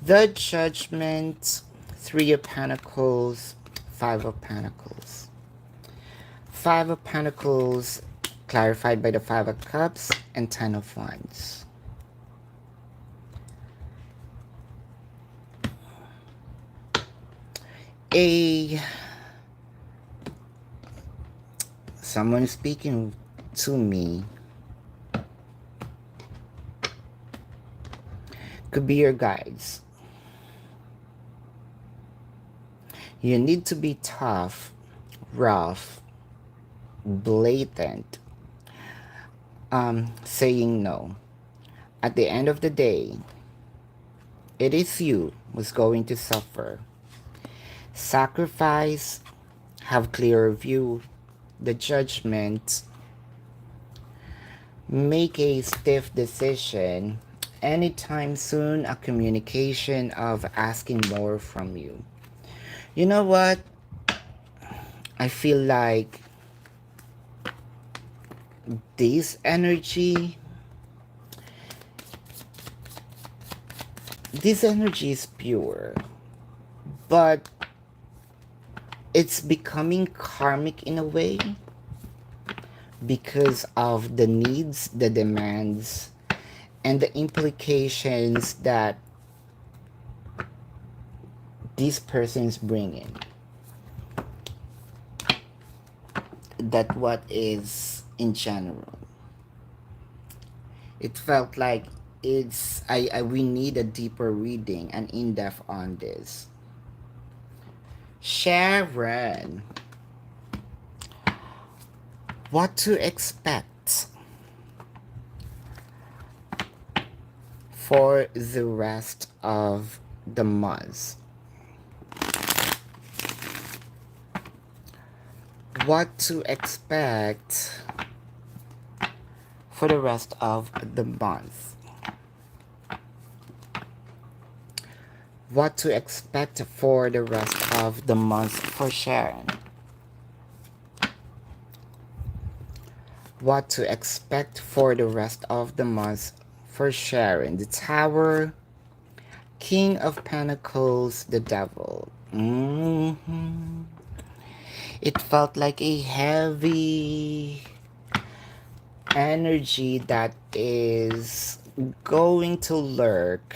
The Judgment, Three of Pentacles, Five of Pentacles. Five of Pentacles clarified by the Five of Cups and Ten of Wands. Someone speaking to me could be your guides. You need to be tough, rough, blatant, saying no. At the end of the day, it is you who's going to suffer. Sacrifice, have clearer view, the Judgment, make a stiff decision, anytime soon a communication of asking more from you. You know what? I feel like this energy is pure, but It's becoming karmic in a way because of the needs, the demands, and the implications that these persons bring in. That what is in general. It felt like I we need a deeper reading and in-depth on this. Sharon, what to expect for the rest of the month? What to expect for the rest of the month? What to expect for the rest of the month for Sharon? What to expect for the rest of the month for Sharon? The Tower, King of Pentacles, the Devil. It felt like a heavy energy that is going to lurk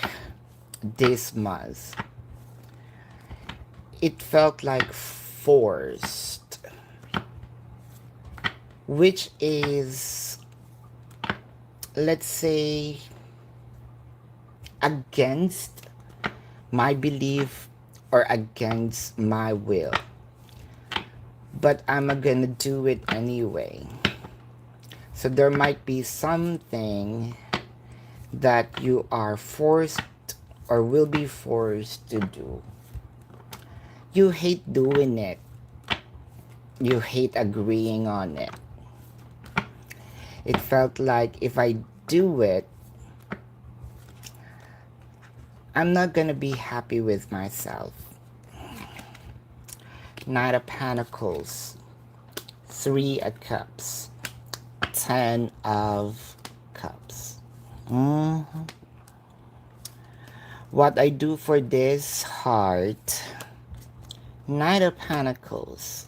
this month. It felt like forced, which is, let's say, against my belief or against my will. But I'm gonna do it anyway. So there might be something that you are forced or will be forced to do. You hate doing it. You hate agreeing on it. It felt like if I do it, I'm not gonna be happy with myself. Knight of Pentacles, Three of Cups, Ten of Cups. What I do for this heart, Knight of Pentacles,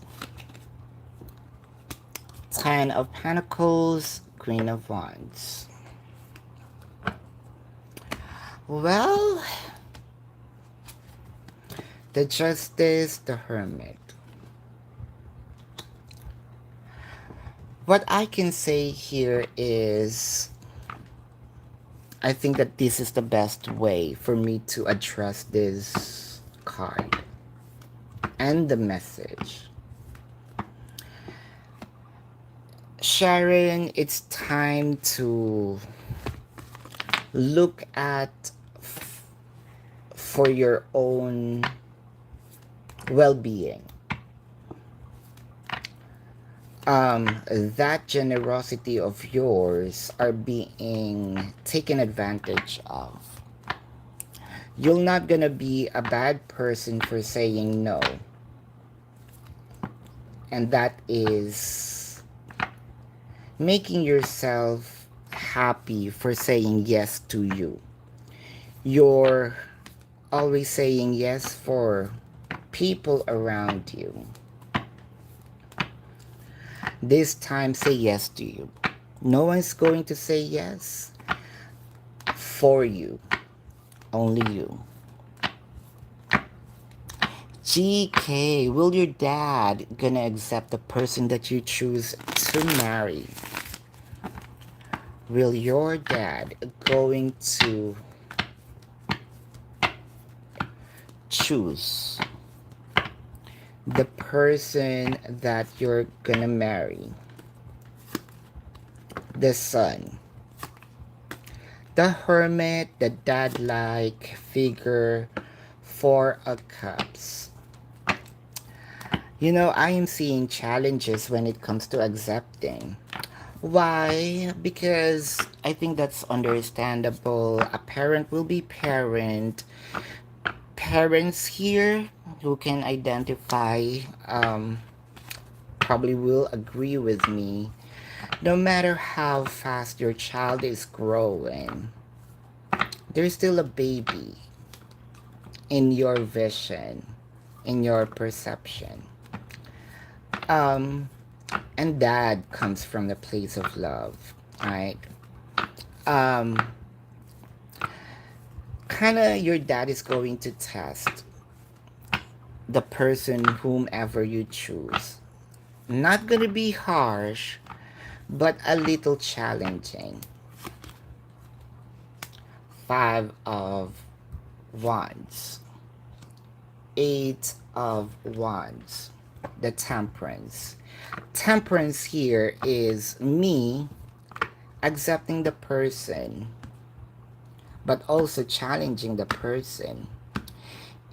Ten of Pentacles, Queen of Wands. Well, the Justice, the Hermit. What I can say here is, I think that this is the best way for me to address this card and the message. Sharon, it's time to look at for your own well-being. That generosity of yours are being taken advantage of. You're not gonna be a bad person for saying no. And that is making yourself happy for saying yes to you. You're always saying yes for people around you. This time, say yes to you. No one's going to say yes for you. Only you. GK, will your dad gonna accept the person that you choose to marry? Will your dad going to choose the person that you're gonna marry? The Sun, the Hermit, the dad-like figure, Four of Cups. You know, I am seeing challenges when it comes to accepting. Why? Because I think that's understandable. A parent will be parent. Parents here who can identify probably will agree with me. No matter how fast your child is growing, there's still a baby in your vision, in your perception. Um, and dad comes from the place of love, right? Um, kind of your dad is going to test the person whomever you choose. Not gonna be harsh, but a little challenging. Five of Wands, Eight of Wands, the Temperance. Temperance here is me accepting the person, but also challenging the person.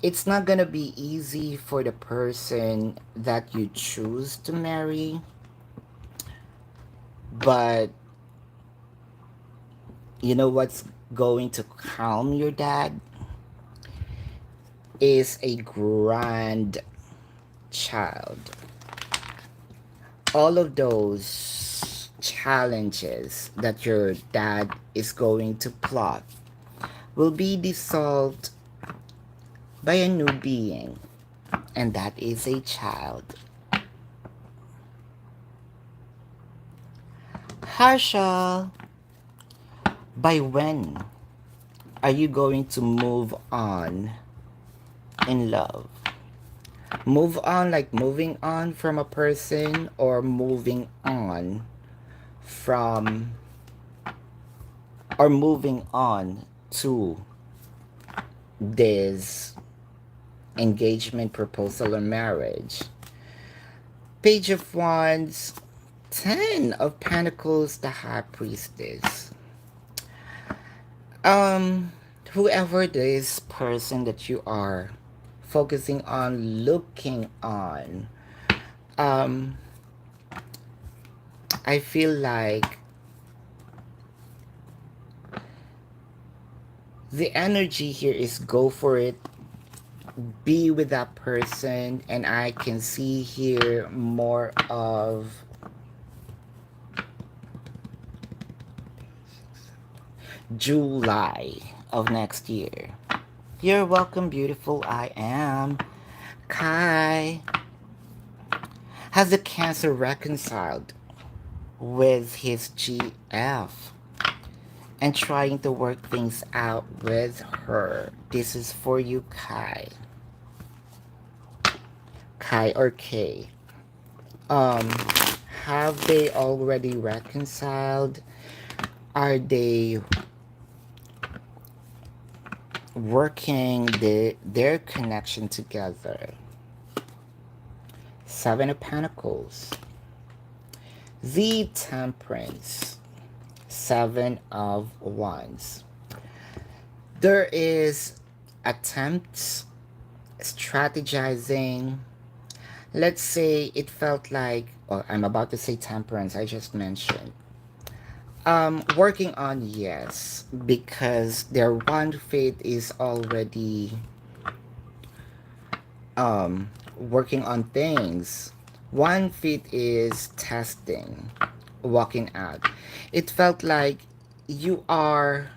It's not gonna be easy for the person that you choose to marry, but you know what's going to calm your dad is a grand child. All of those challenges that your dad is going to plot will be dissolved by a new being, and that is a child. Harsha, by when are you going to move on in love? Move on like moving on from a person, or moving on from, or moving on to this engagement, proposal, or marriage. Page of Wands, Ten of Pentacles, the High Priestess. Um, Whoever this person that you are focusing on, looking on, um, I feel like the energy here is go for it, be with that person, and I can see here more of July of next year. You're welcome, beautiful. I am Kai. Has the Cancer reconciled with his GF and trying to work things out with her? This is for you, Kai. Kai or K. Um, have they already reconciled? Are they working their connection together? Seven of Pentacles. The Temperance. Seven of Wands. There is attempts, strategizing. Let's say it felt like, or I'm about to say temperance, I just mentioned. Working on, yes, because their one faith is already working on things. One feet is testing, walking out. It felt like you are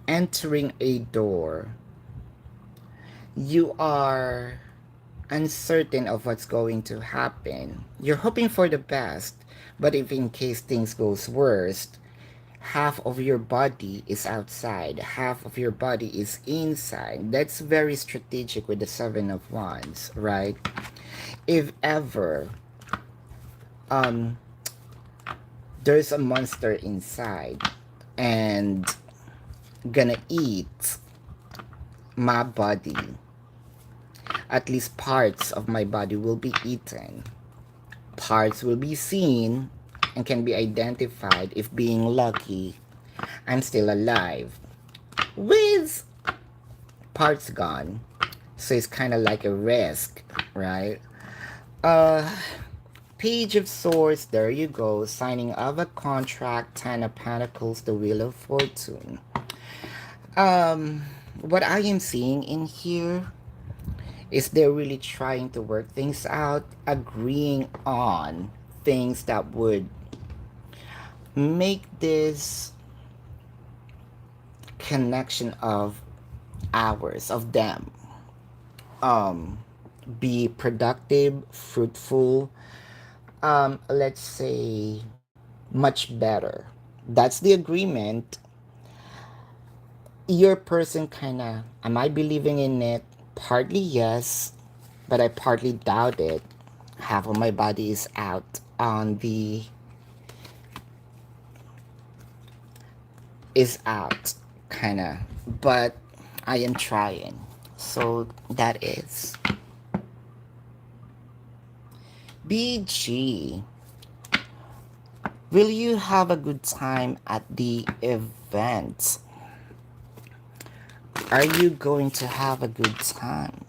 entering a door. You are uncertain of what's going to happen. You're hoping for the best, but if in case things goes worst, half of your body is outside, half of your body is inside. That's very strategic with the Seven of Wands, right? If ever um there's a monster inside and gonna eat my body, at least parts of my body will be eaten. Parts will be seen and can be identified if being lucky I'm still alive. With parts gone. So it's kind of like a risk, right? Uh, Page of Swords, there you go. Signing of a contract, Ten of Pentacles, the Wheel of Fortune. What I am seeing in here is they're really trying to work things out, agreeing on things that would make this connection of ours, of them, be productive, fruitful, let's say much better. That's the agreement. Your person kind of, am I believing in it? Partly yes, but I partly doubt it. Half of my body is out on the, is out, kind of, but I am trying. So that is BG. Will you have a good time at the event? Are you going to have a good time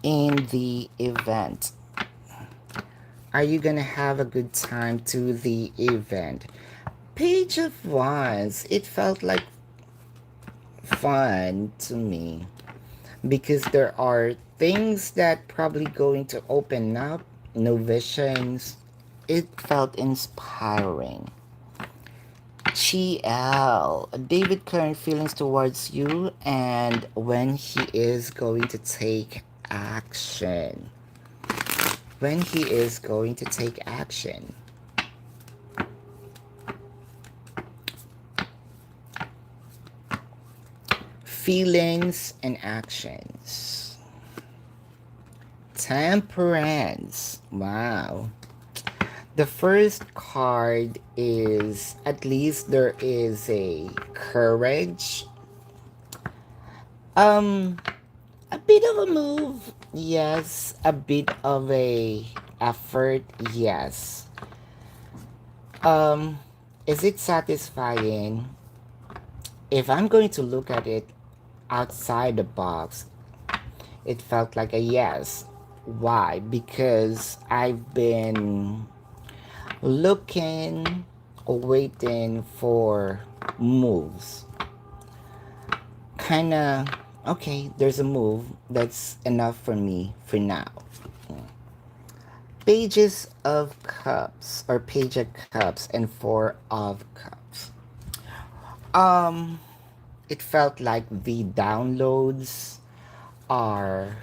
in the event? Are you gonna have a good time to the event? Page of Wands. It felt like fun to me because there are things that probably going to open up, no visions. It felt inspiring. GL. David current feelings towards you and when he is going to take action. When he is going to take action. Feelings and actions. Temperance. Wow. The first card is at least there is a courage. Um a bit of a move. Yes, a bit of a effort. Yes. Um is it satisfying? If I'm going to look at it outside the box, it felt like a yes. Why? Because I've been looking, waiting for moves. Kinda, okay, there's a move that's enough for me for now. Pages of Cups, or Page of Cups, and Four of Cups. Um, it felt like the downloads are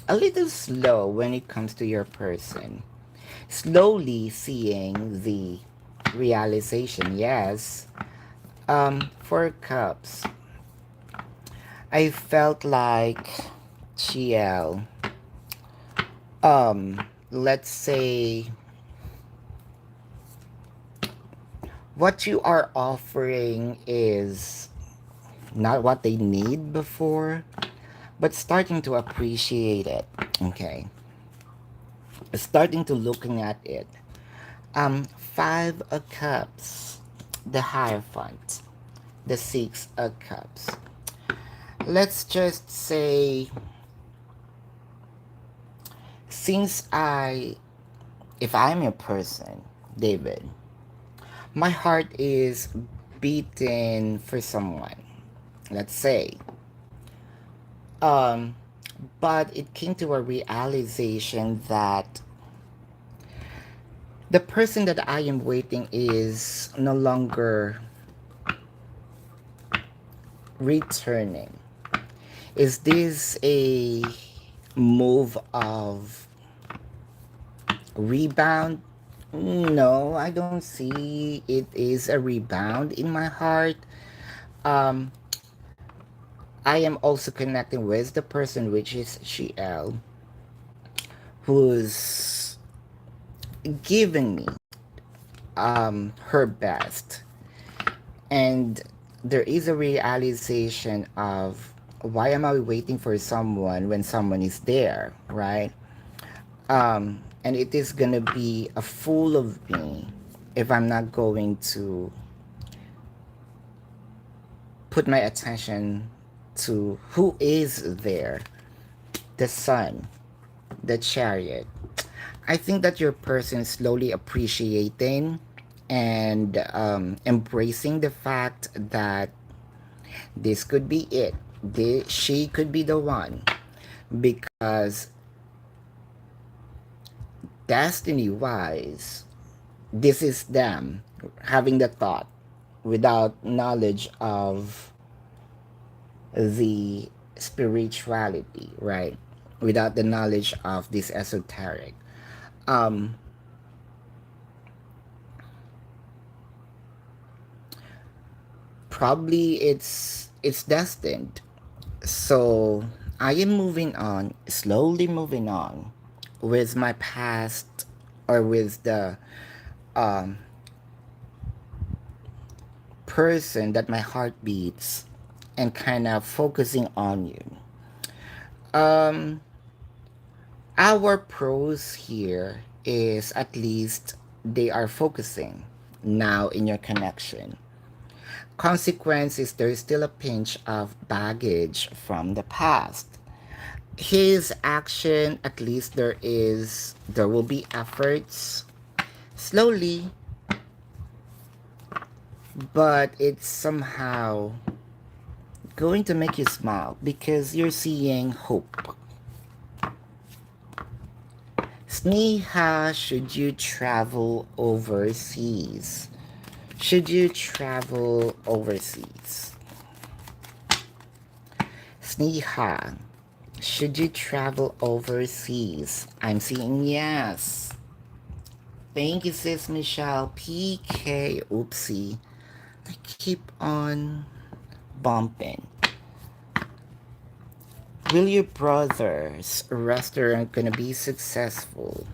a little slow when it comes to your person. Slowly seeing the realization, yes. Four Cups. I felt like GL. Let's say what you are offering is not what they need before, but starting to appreciate it. Okay. Starting to looking at it. Five of Cups, the Hierophant, the Six of Cups. Let's just say, since if I'm a person, David, my heart is beating for someone. Let's say, um, but it came to a realization that the person that I am waiting is no longer returning. Is this a move of rebound? No, I don't see it is a rebound in my heart. Um, I am also connecting with the person which is GL, who's giving me her best, and there is a realization of why am I waiting for someone when someone is there, right? And it is gonna be a fool of me if I'm not going to put my attention to who is there. The sun, the chariot. I think that your person is slowly appreciating and embracing the fact that this could be it. She could be the one, because destiny wise, this is them having the thought without knowledge of the spirituality, right? without the knowledge of this esoteric. Um, Probably it's destined. So I am moving on, slowly moving on with my past, or with the um, person that my heart beats, and kind of focusing on you. Um, our pros here is, at least they are focusing now in your connection. Consequence is there is still a pinch of baggage from the past. His action, at least there will be efforts slowly, but it's somehow going to make you smile because you're seeing hope. Sneha, should you travel overseas? Should you travel overseas? Sneha, should you travel overseas? I'm seeing yes. Thank you, sis Michelle. PK, oopsie. I keep on bumping. Will your brother's restaurant gonna be successful?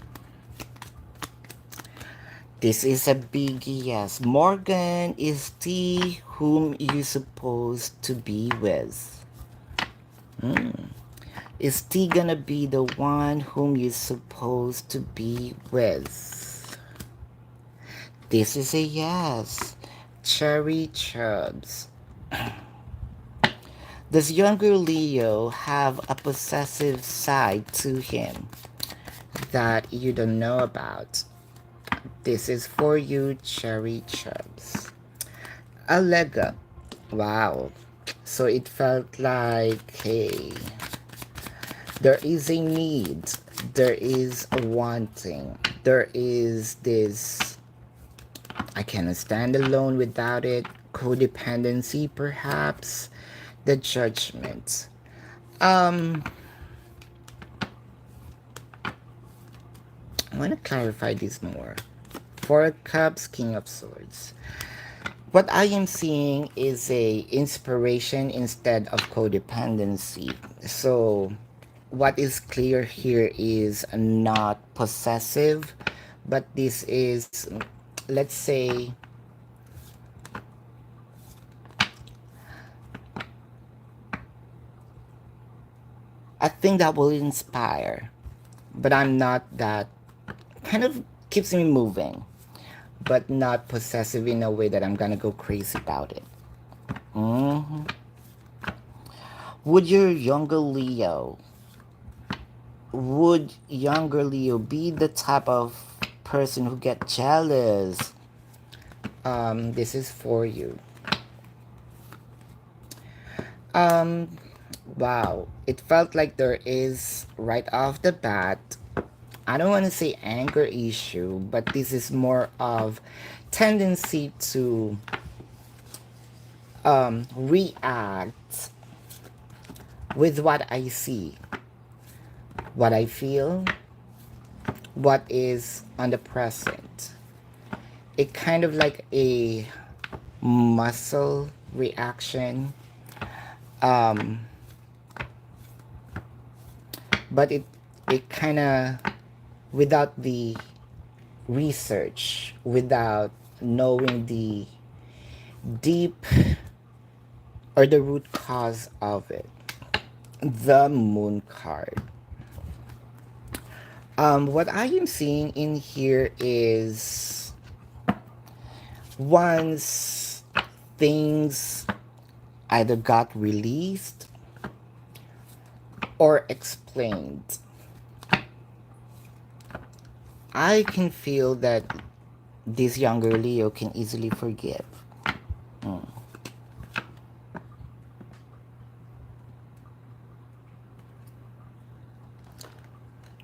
This is a big yes. Morgan is T whom you supposed to be with. Is T gonna be the one whom you supposed to be with? This is a yes. Cherry Chubs. Does younger Leo have a possessive side to him that you don't know about? This is for you, Cherry Chubs. A leg up. Wow. So it felt like, hey, there is a need, there is a wanting, there is this, I cannot stand alone without it, codependency perhaps, the judgment. Um, I want to clarify this more. Four of Cups, King of Swords. What I am seeing is a inspiration instead of codependency. So what is clear here is not possessive, but this is, let's say, a thing that will inspire, but I'm not that, kind of keeps me moving, but not possessive in a way that I'm gonna go crazy about it. hmm Would your younger Leo, would younger Leo be the type of person who get jealous? This is for you. Um, wow. It felt like there is, right off the bat, I don't want to say anger issue, but this is more of tendency to react with what I see, what I feel, what is on the present. It kind of like a muscle reaction. Um, but it kind of, without the research, without knowing the deep or the root cause of it. The Moon card. What I am seeing in here is, once things either got released or explained, I can feel that this younger Leo can easily forgive. Mm.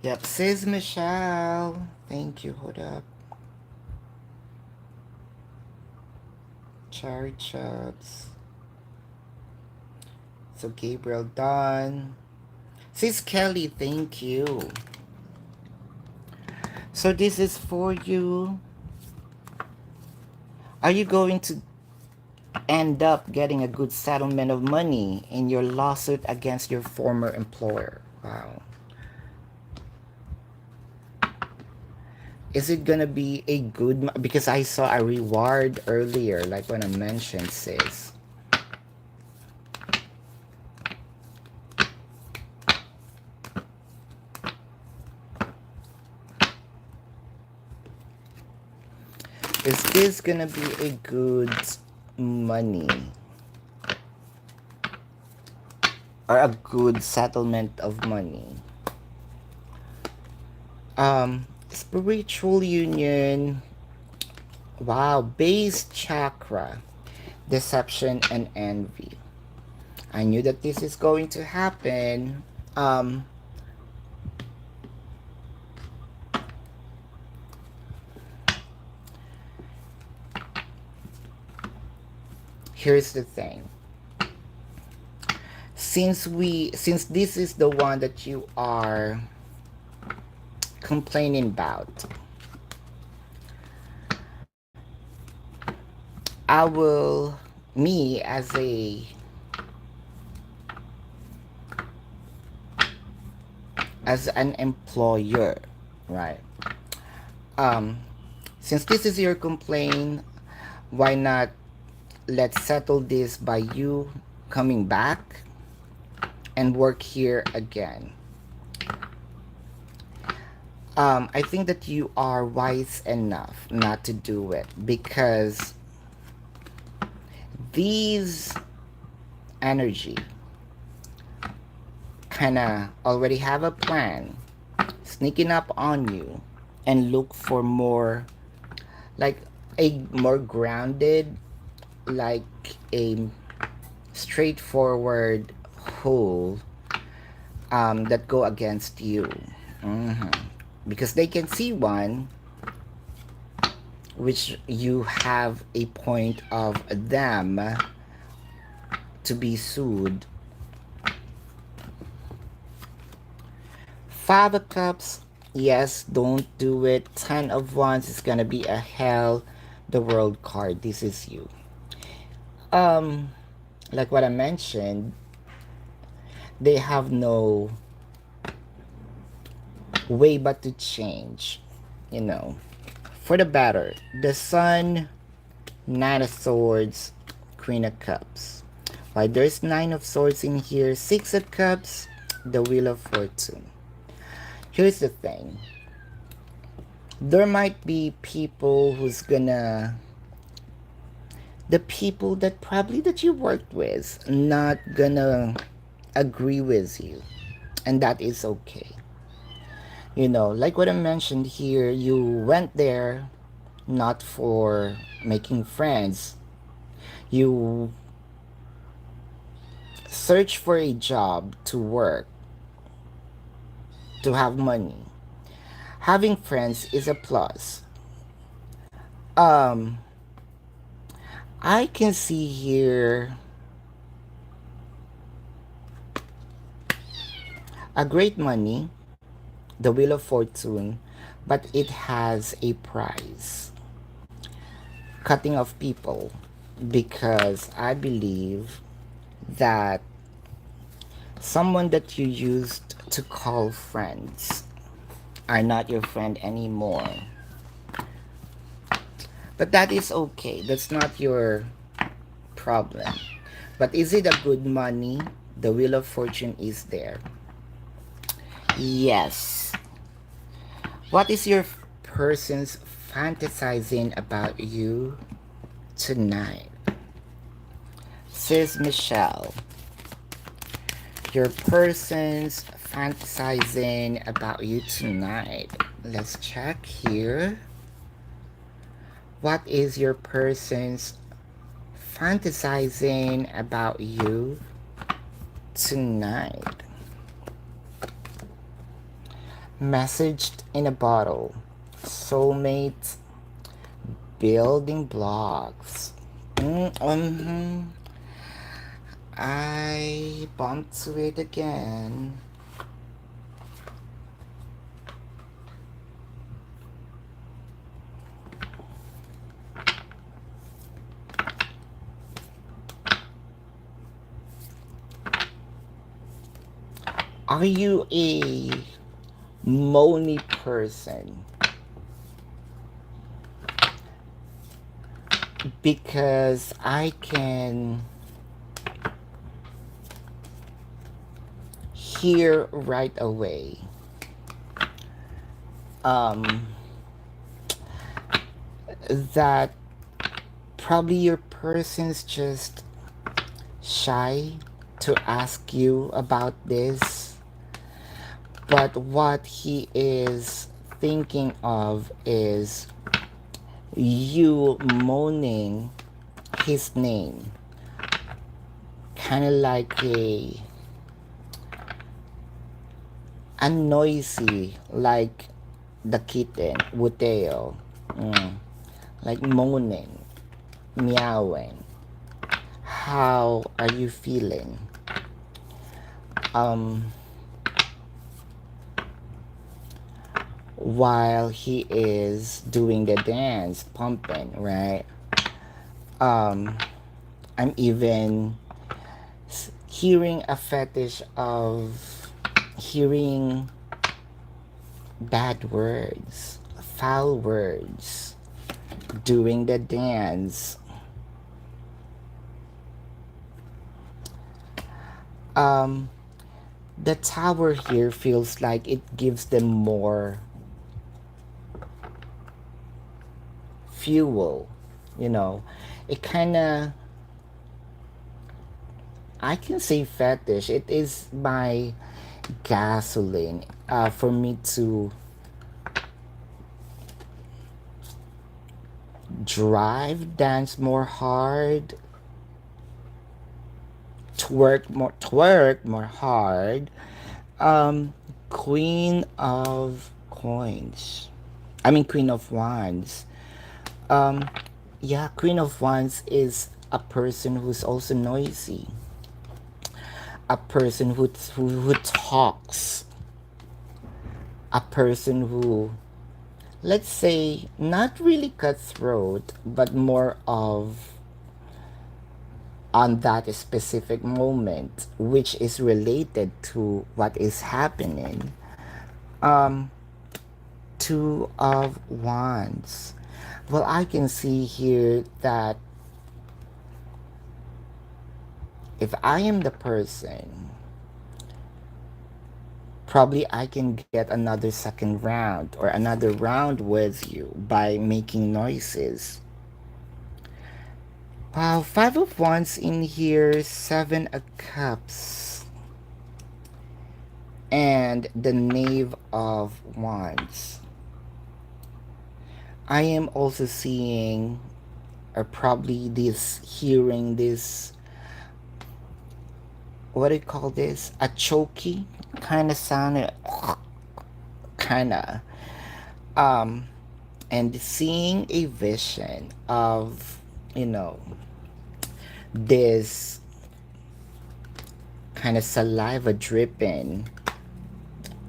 Yep, says Michelle. Thank you. Hold up. Cherry Chubbs. So Gabriel done. Sis Kelly, thank you. So this is for you. Are you going to end up getting a good settlement of money in your lawsuit against your former employer? Wow. Is it gonna be a good because I saw a reward earlier, like when I mentioned, sis. Is this gonna be a good money or a good settlement of money? Spiritual union. Wow, base chakra, deception and envy. I knew that this is going to happen. Um, Here's the thing. Since this is the one that you are complaining about, I will me as an employer, right? Um since this is your complaint, why not let's settle this by you coming back and work here again. I think that you are wise enough not to do it because these energy kind of already have a plan sneaking up on you and look for more like a more grounded, like a straightforward whole that go against you. hmm Because they can see one which you have a point of them to be sued. Five of Cups, yes, don't do it. Ten of Wands is gonna be a hell. The World card, this is you. Um, like what I mentioned, they have no way but to change, you know, for the better. The Sun, Nine of Swords, Queen of Cups. Why there's Nine of Swords in here, Six of Cups, the Wheel of Fortune. Here's the thing. There might be people who's gonna the people that probably that you worked with not gonna agree with you, and that is okay. You know, like what I mentioned here, you went there not for making friends. You search for a job to work, to have money. Having friends is a plus. um I can see here a great money, the Wheel of Fortune, but it has a price. Cutting off people, because I believe that someone that you used to call friends are not your friend anymore. But that is okay. That's not your problem. But is it a good money? The Wheel of Fortune is there. Yes. What is your person's fantasizing about you tonight? Sis Michelle. Your person's fantasizing about you tonight. Let's check here. What is your person's fantasizing about you tonight? Messaged in a bottle. Soulmate. Building blocks. I bumped to it again. Are you a money person? Because I can hear right away um, that probably your person's just shy to ask you about this, but what he is thinking of is you moaning his name, kind of like a noisy, like the kitten, Wuteo, like moaning, meowing. How are you feeling? Um, while he is doing the dance, pumping, right? Um, I'm even hearing a fetish of hearing bad words, foul words, doing the dance. Um, the tower here feels like it gives them more fuel, you know. It kind of, I can say fetish. It is my gasoline for me to drive, dance more hard, twerk more hard. Um, Queen of Coins. I mean, Queen of Wands. Um, yeah, Queen of Wands is a person who's also noisy, a person who talks, a person who, let's say, not really cutthroat, but more of on that specific moment, which is related to what is happening. Um, Two of Wands. Well, I can see here that if I am the person, probably I can get another second round or another round with you by making noises. Wow, Five of Wands in here, Seven of Cups, and the Knave of Wands. I am also seeing, or probably this, hearing this, what do you call this? A choky kind of sound, kind of. Um, and seeing a vision of, you know, this kind of saliva dripping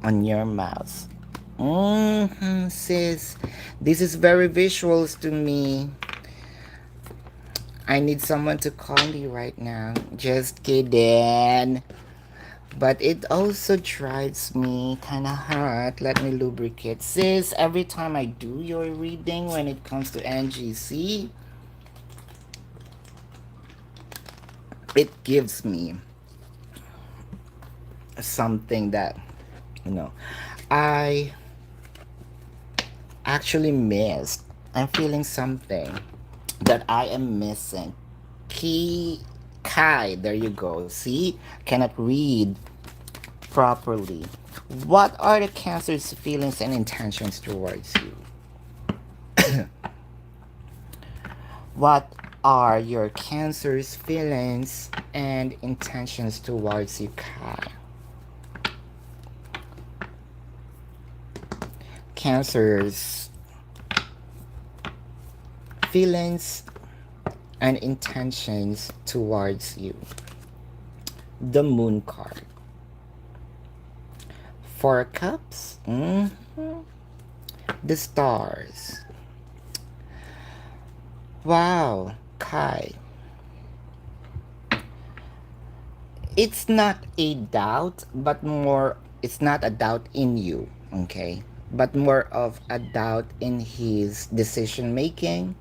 on your mouth. Sis. This is very visuals to me. I need someone to call me right now. Just kidding. But it also drives me kind of hard. Let me lubricate. Sis, every time I do your reading when it comes to NGC, it gives me something that, you know, I actually missed. I'm feeling something that I am missing. Ki Kai, there you go. See? Cannot read properly. What are the Cancer's feelings and intentions towards you? What are your Cancer's feelings and intentions towards you, Kai? Cancer's feelings and intentions towards you. The Moon card. Four Cups. The Stars. Wow, Kai. It's not a doubt, but more, it's not a doubt in you, okay? But more of a doubt in his decision making,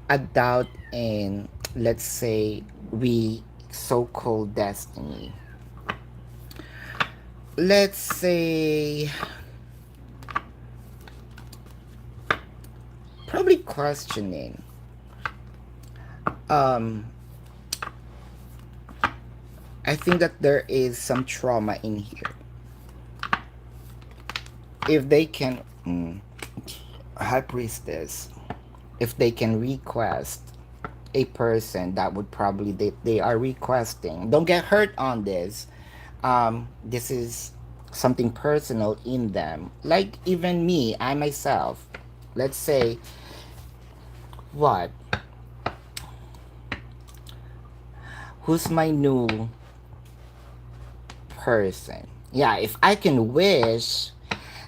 a doubt in, let's say, we so called destiny. Let's say, probably questioning. Um, I think that there is some trauma in here. If they can, high priestess, if they can request a person, that would probably they are requesting. Don't get hurt on this. This is something personal in them. Like even me, I myself. Let's say what? Who's my new person? Yeah, if I can wish,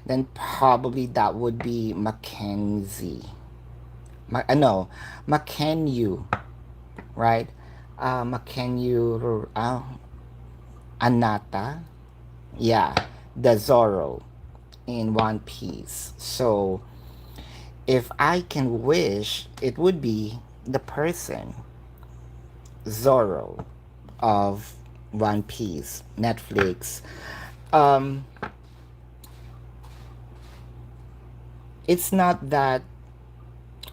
then probably that would be Mackenzie. No, Mackenyu, right? Mackenyu, Anata. Yeah, the Zorro in One Piece. So if I can wish, it would be the person, Zorro of One Piece, Netflix. Um, it's not that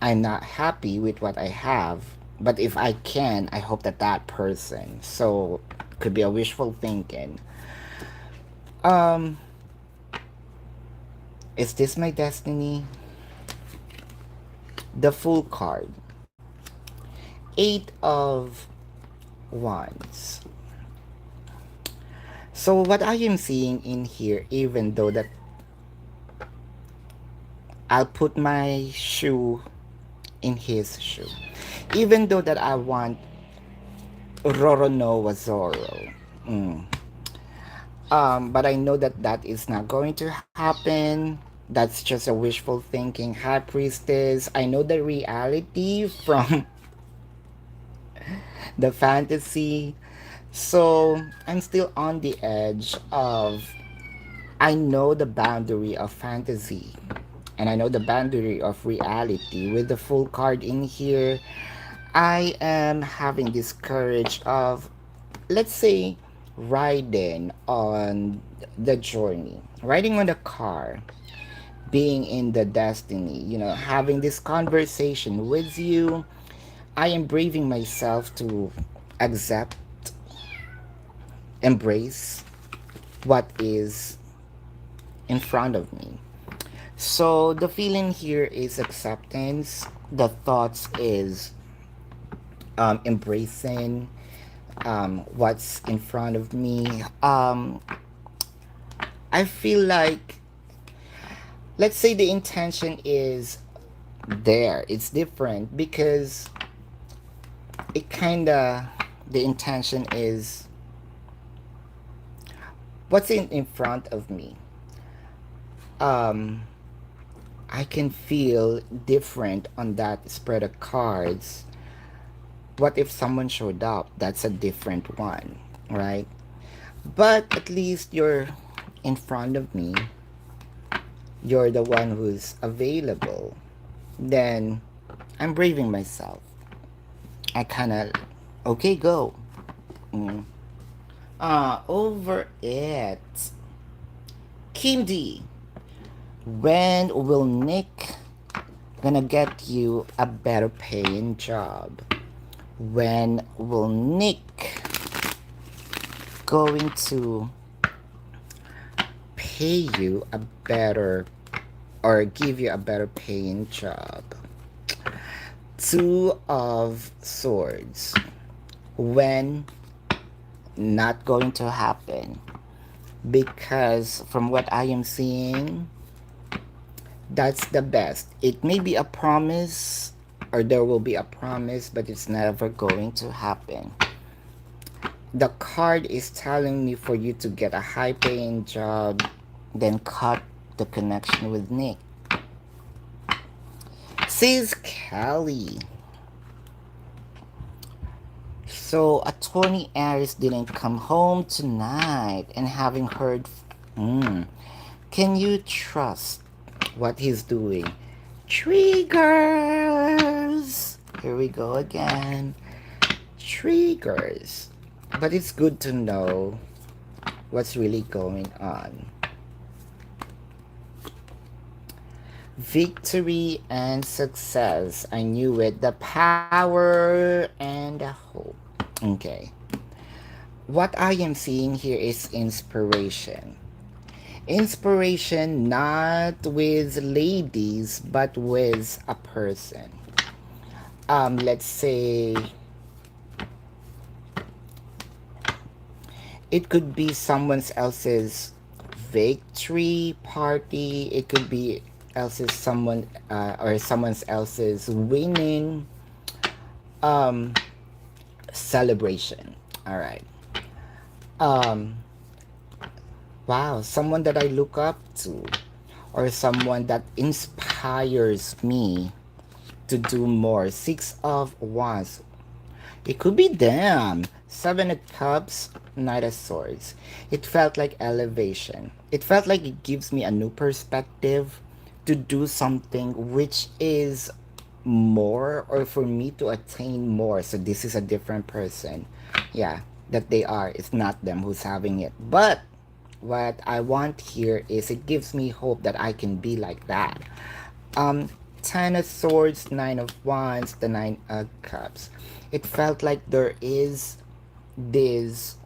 I'm not happy with what I have, but if I can, I hope that that person. So could be a wishful thinking. Um, is this my destiny? The Fool card. 8 of Wands. So what I am seeing in here, even though that I'll put my shoe in his shoe, even though that I want Roronoa Zoro. Mm. But I know that that is not going to happen. That's just a wishful thinking. High Priestess. I know the reality from the fantasy. So I'm still on the edge of, I know the boundary of fantasy and I know the boundary of reality. With the full card in here, I am having this courage of, let's say, riding on the journey, riding on the car, being in the destiny, having this conversation with you. I am braving myself to accept, embrace what is in front of me. So the feeling here is acceptance. The thoughts is embracing what's in front of me. I feel like, let's say the intention is there. It's different because it kind of, the intention is what's in front of me. Um, I can feel different on that spread of cards. What if someone showed up? That's a different one, right? But at least you're in front of me. You're the one who's available. Then I'm braving myself. I kind of, okay, go. Mm. Over it. Kim D. When will Nick gonna get you a better paying job? When will Nick going to pay you a better, or give you a better paying job? 2 of Swords. When? Not going to happen. Because from what I am seeing, that's the best. It may be a promise, or there will be a promise, but it's never going to happen. The card is telling me for you to get a high paying job, then cut the connection with Nick. Sis Kelly. So, Attorney Aries didn't come home tonight, and having heard, hmm, can you trust what he's doing? Triggers! Here we go again. Triggers. But it's good to know what's really going on. Victory and success. I knew it. The power and the hope. Okay. What I am seeing here is inspiration. Inspiration not with ladies, but with a person. Let's say it could be someone else's victory party. It could be else's someone or someone else's winning um celebration. All right. Um wow, someone that I look up to or someone that inspires me to do more. Six of Wands. It could be them. Seven of Cups, Knight of Swords. It felt like elevation. It felt like it gives me a new perspective to do something which is more or for me to attain more. So this is a different person. Yeah, that they are. It's not them who's having it. But what I want here is it gives me hope that I can be like that. Um, Ten of Swords, Nine of Wands, the Nine of Cups. It felt like there is this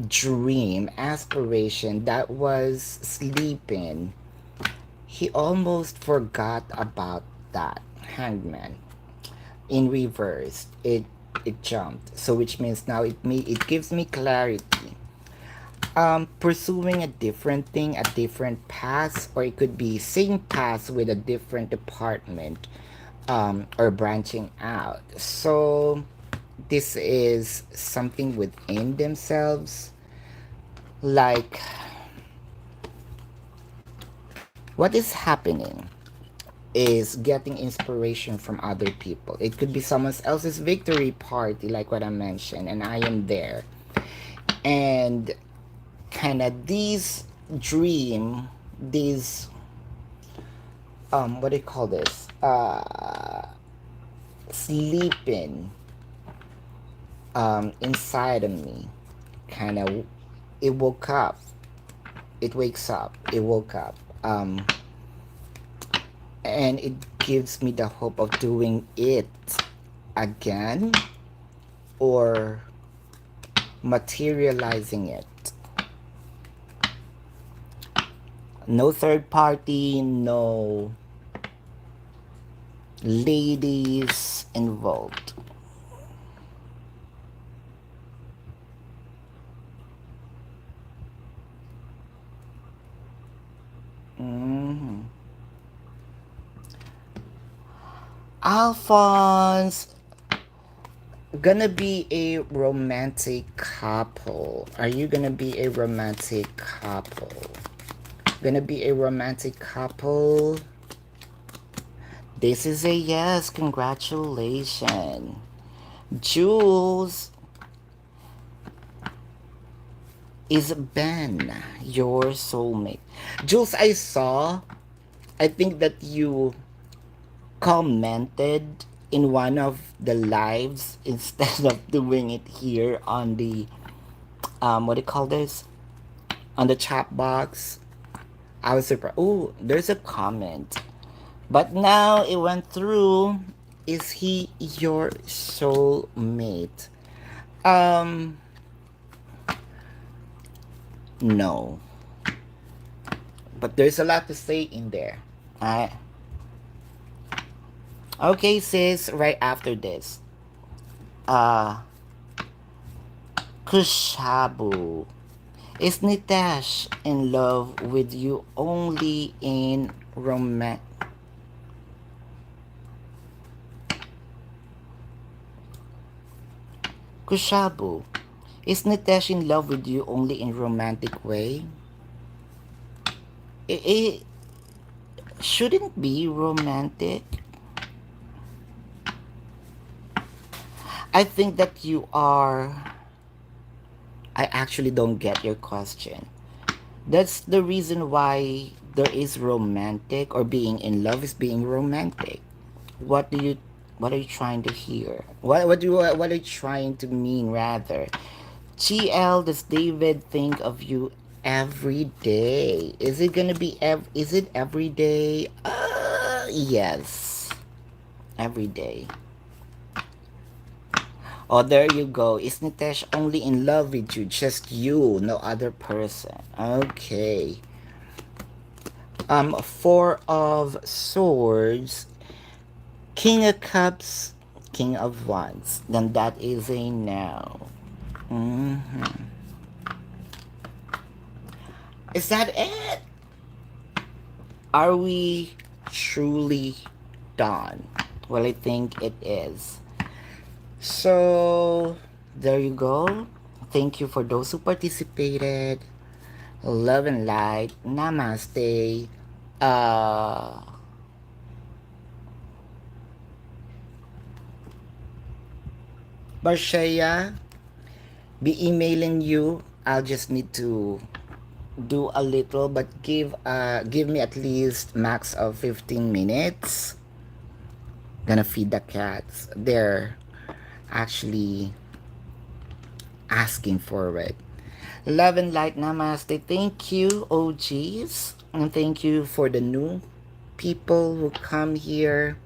dream, aspiration that was sleeping. He almost forgot about that. Hangman. In reverse, it jumped. So which means now it gives me clarity. Pursuing a different thing, a different path, or it could be same path with a different department, or branching out. So this is something within themselves, like what is happening is getting inspiration from other people. It could be someone else's victory party, like what I mentioned, and I am there. And kind of these dream, these what do you call this? Sleeping inside of me. Kind of, it woke up. It wakes up. It woke up. And it gives me the hope of doing it again or materializing it. No third party, no ladies involved. Mm-hmm. Alphonse, gonna be a romantic couple. Are you gonna be a romantic couple? Gonna be a romantic couple? This is a yes. Congratulations. Jules, is Ben your soulmate? Jules, I think that you commented in one of the lives instead of doing it here on the what do you call this, on the chat box. I was surprised. Oh, there's a comment, but now it went through. Is he your soulmate? um no, but there's a lot to say in there. I Okay, sis, right after this. Uh, Kushabu. Is Nitesh in love with you only in romance? Kushabu. Is Nitesh in love with you only in romantic way? It shouldn't be romantic. I think that you are. I actually don't get your question. That's the reason why there is romantic, or being in love is being romantic. What do you what are you trying to hear? What are you trying to mean rather? GL, does David think of you every day? Is it gonna be is it every day? Yes. Every day. Oh, there you go. Is Nitesh only in love with you? Just you, no other person. Okay. Four of Swords, King of Cups, King of Wands. Then that is a no. hmm Is that it? Are we truly done? Well, I think it is. So, there you go. Thank you for those who participated. Love and light. Namaste. Uh, Marshaya, be emailing you. I'll just need to do a little, but give me at least max of 15 minutes. Gonna feed the cats. They're actually asking for it. Love and light, namaste. Thank you, OGs, and thank you for the new people who come here.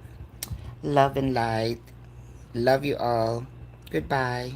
Love and light. Love you all. Goodbye.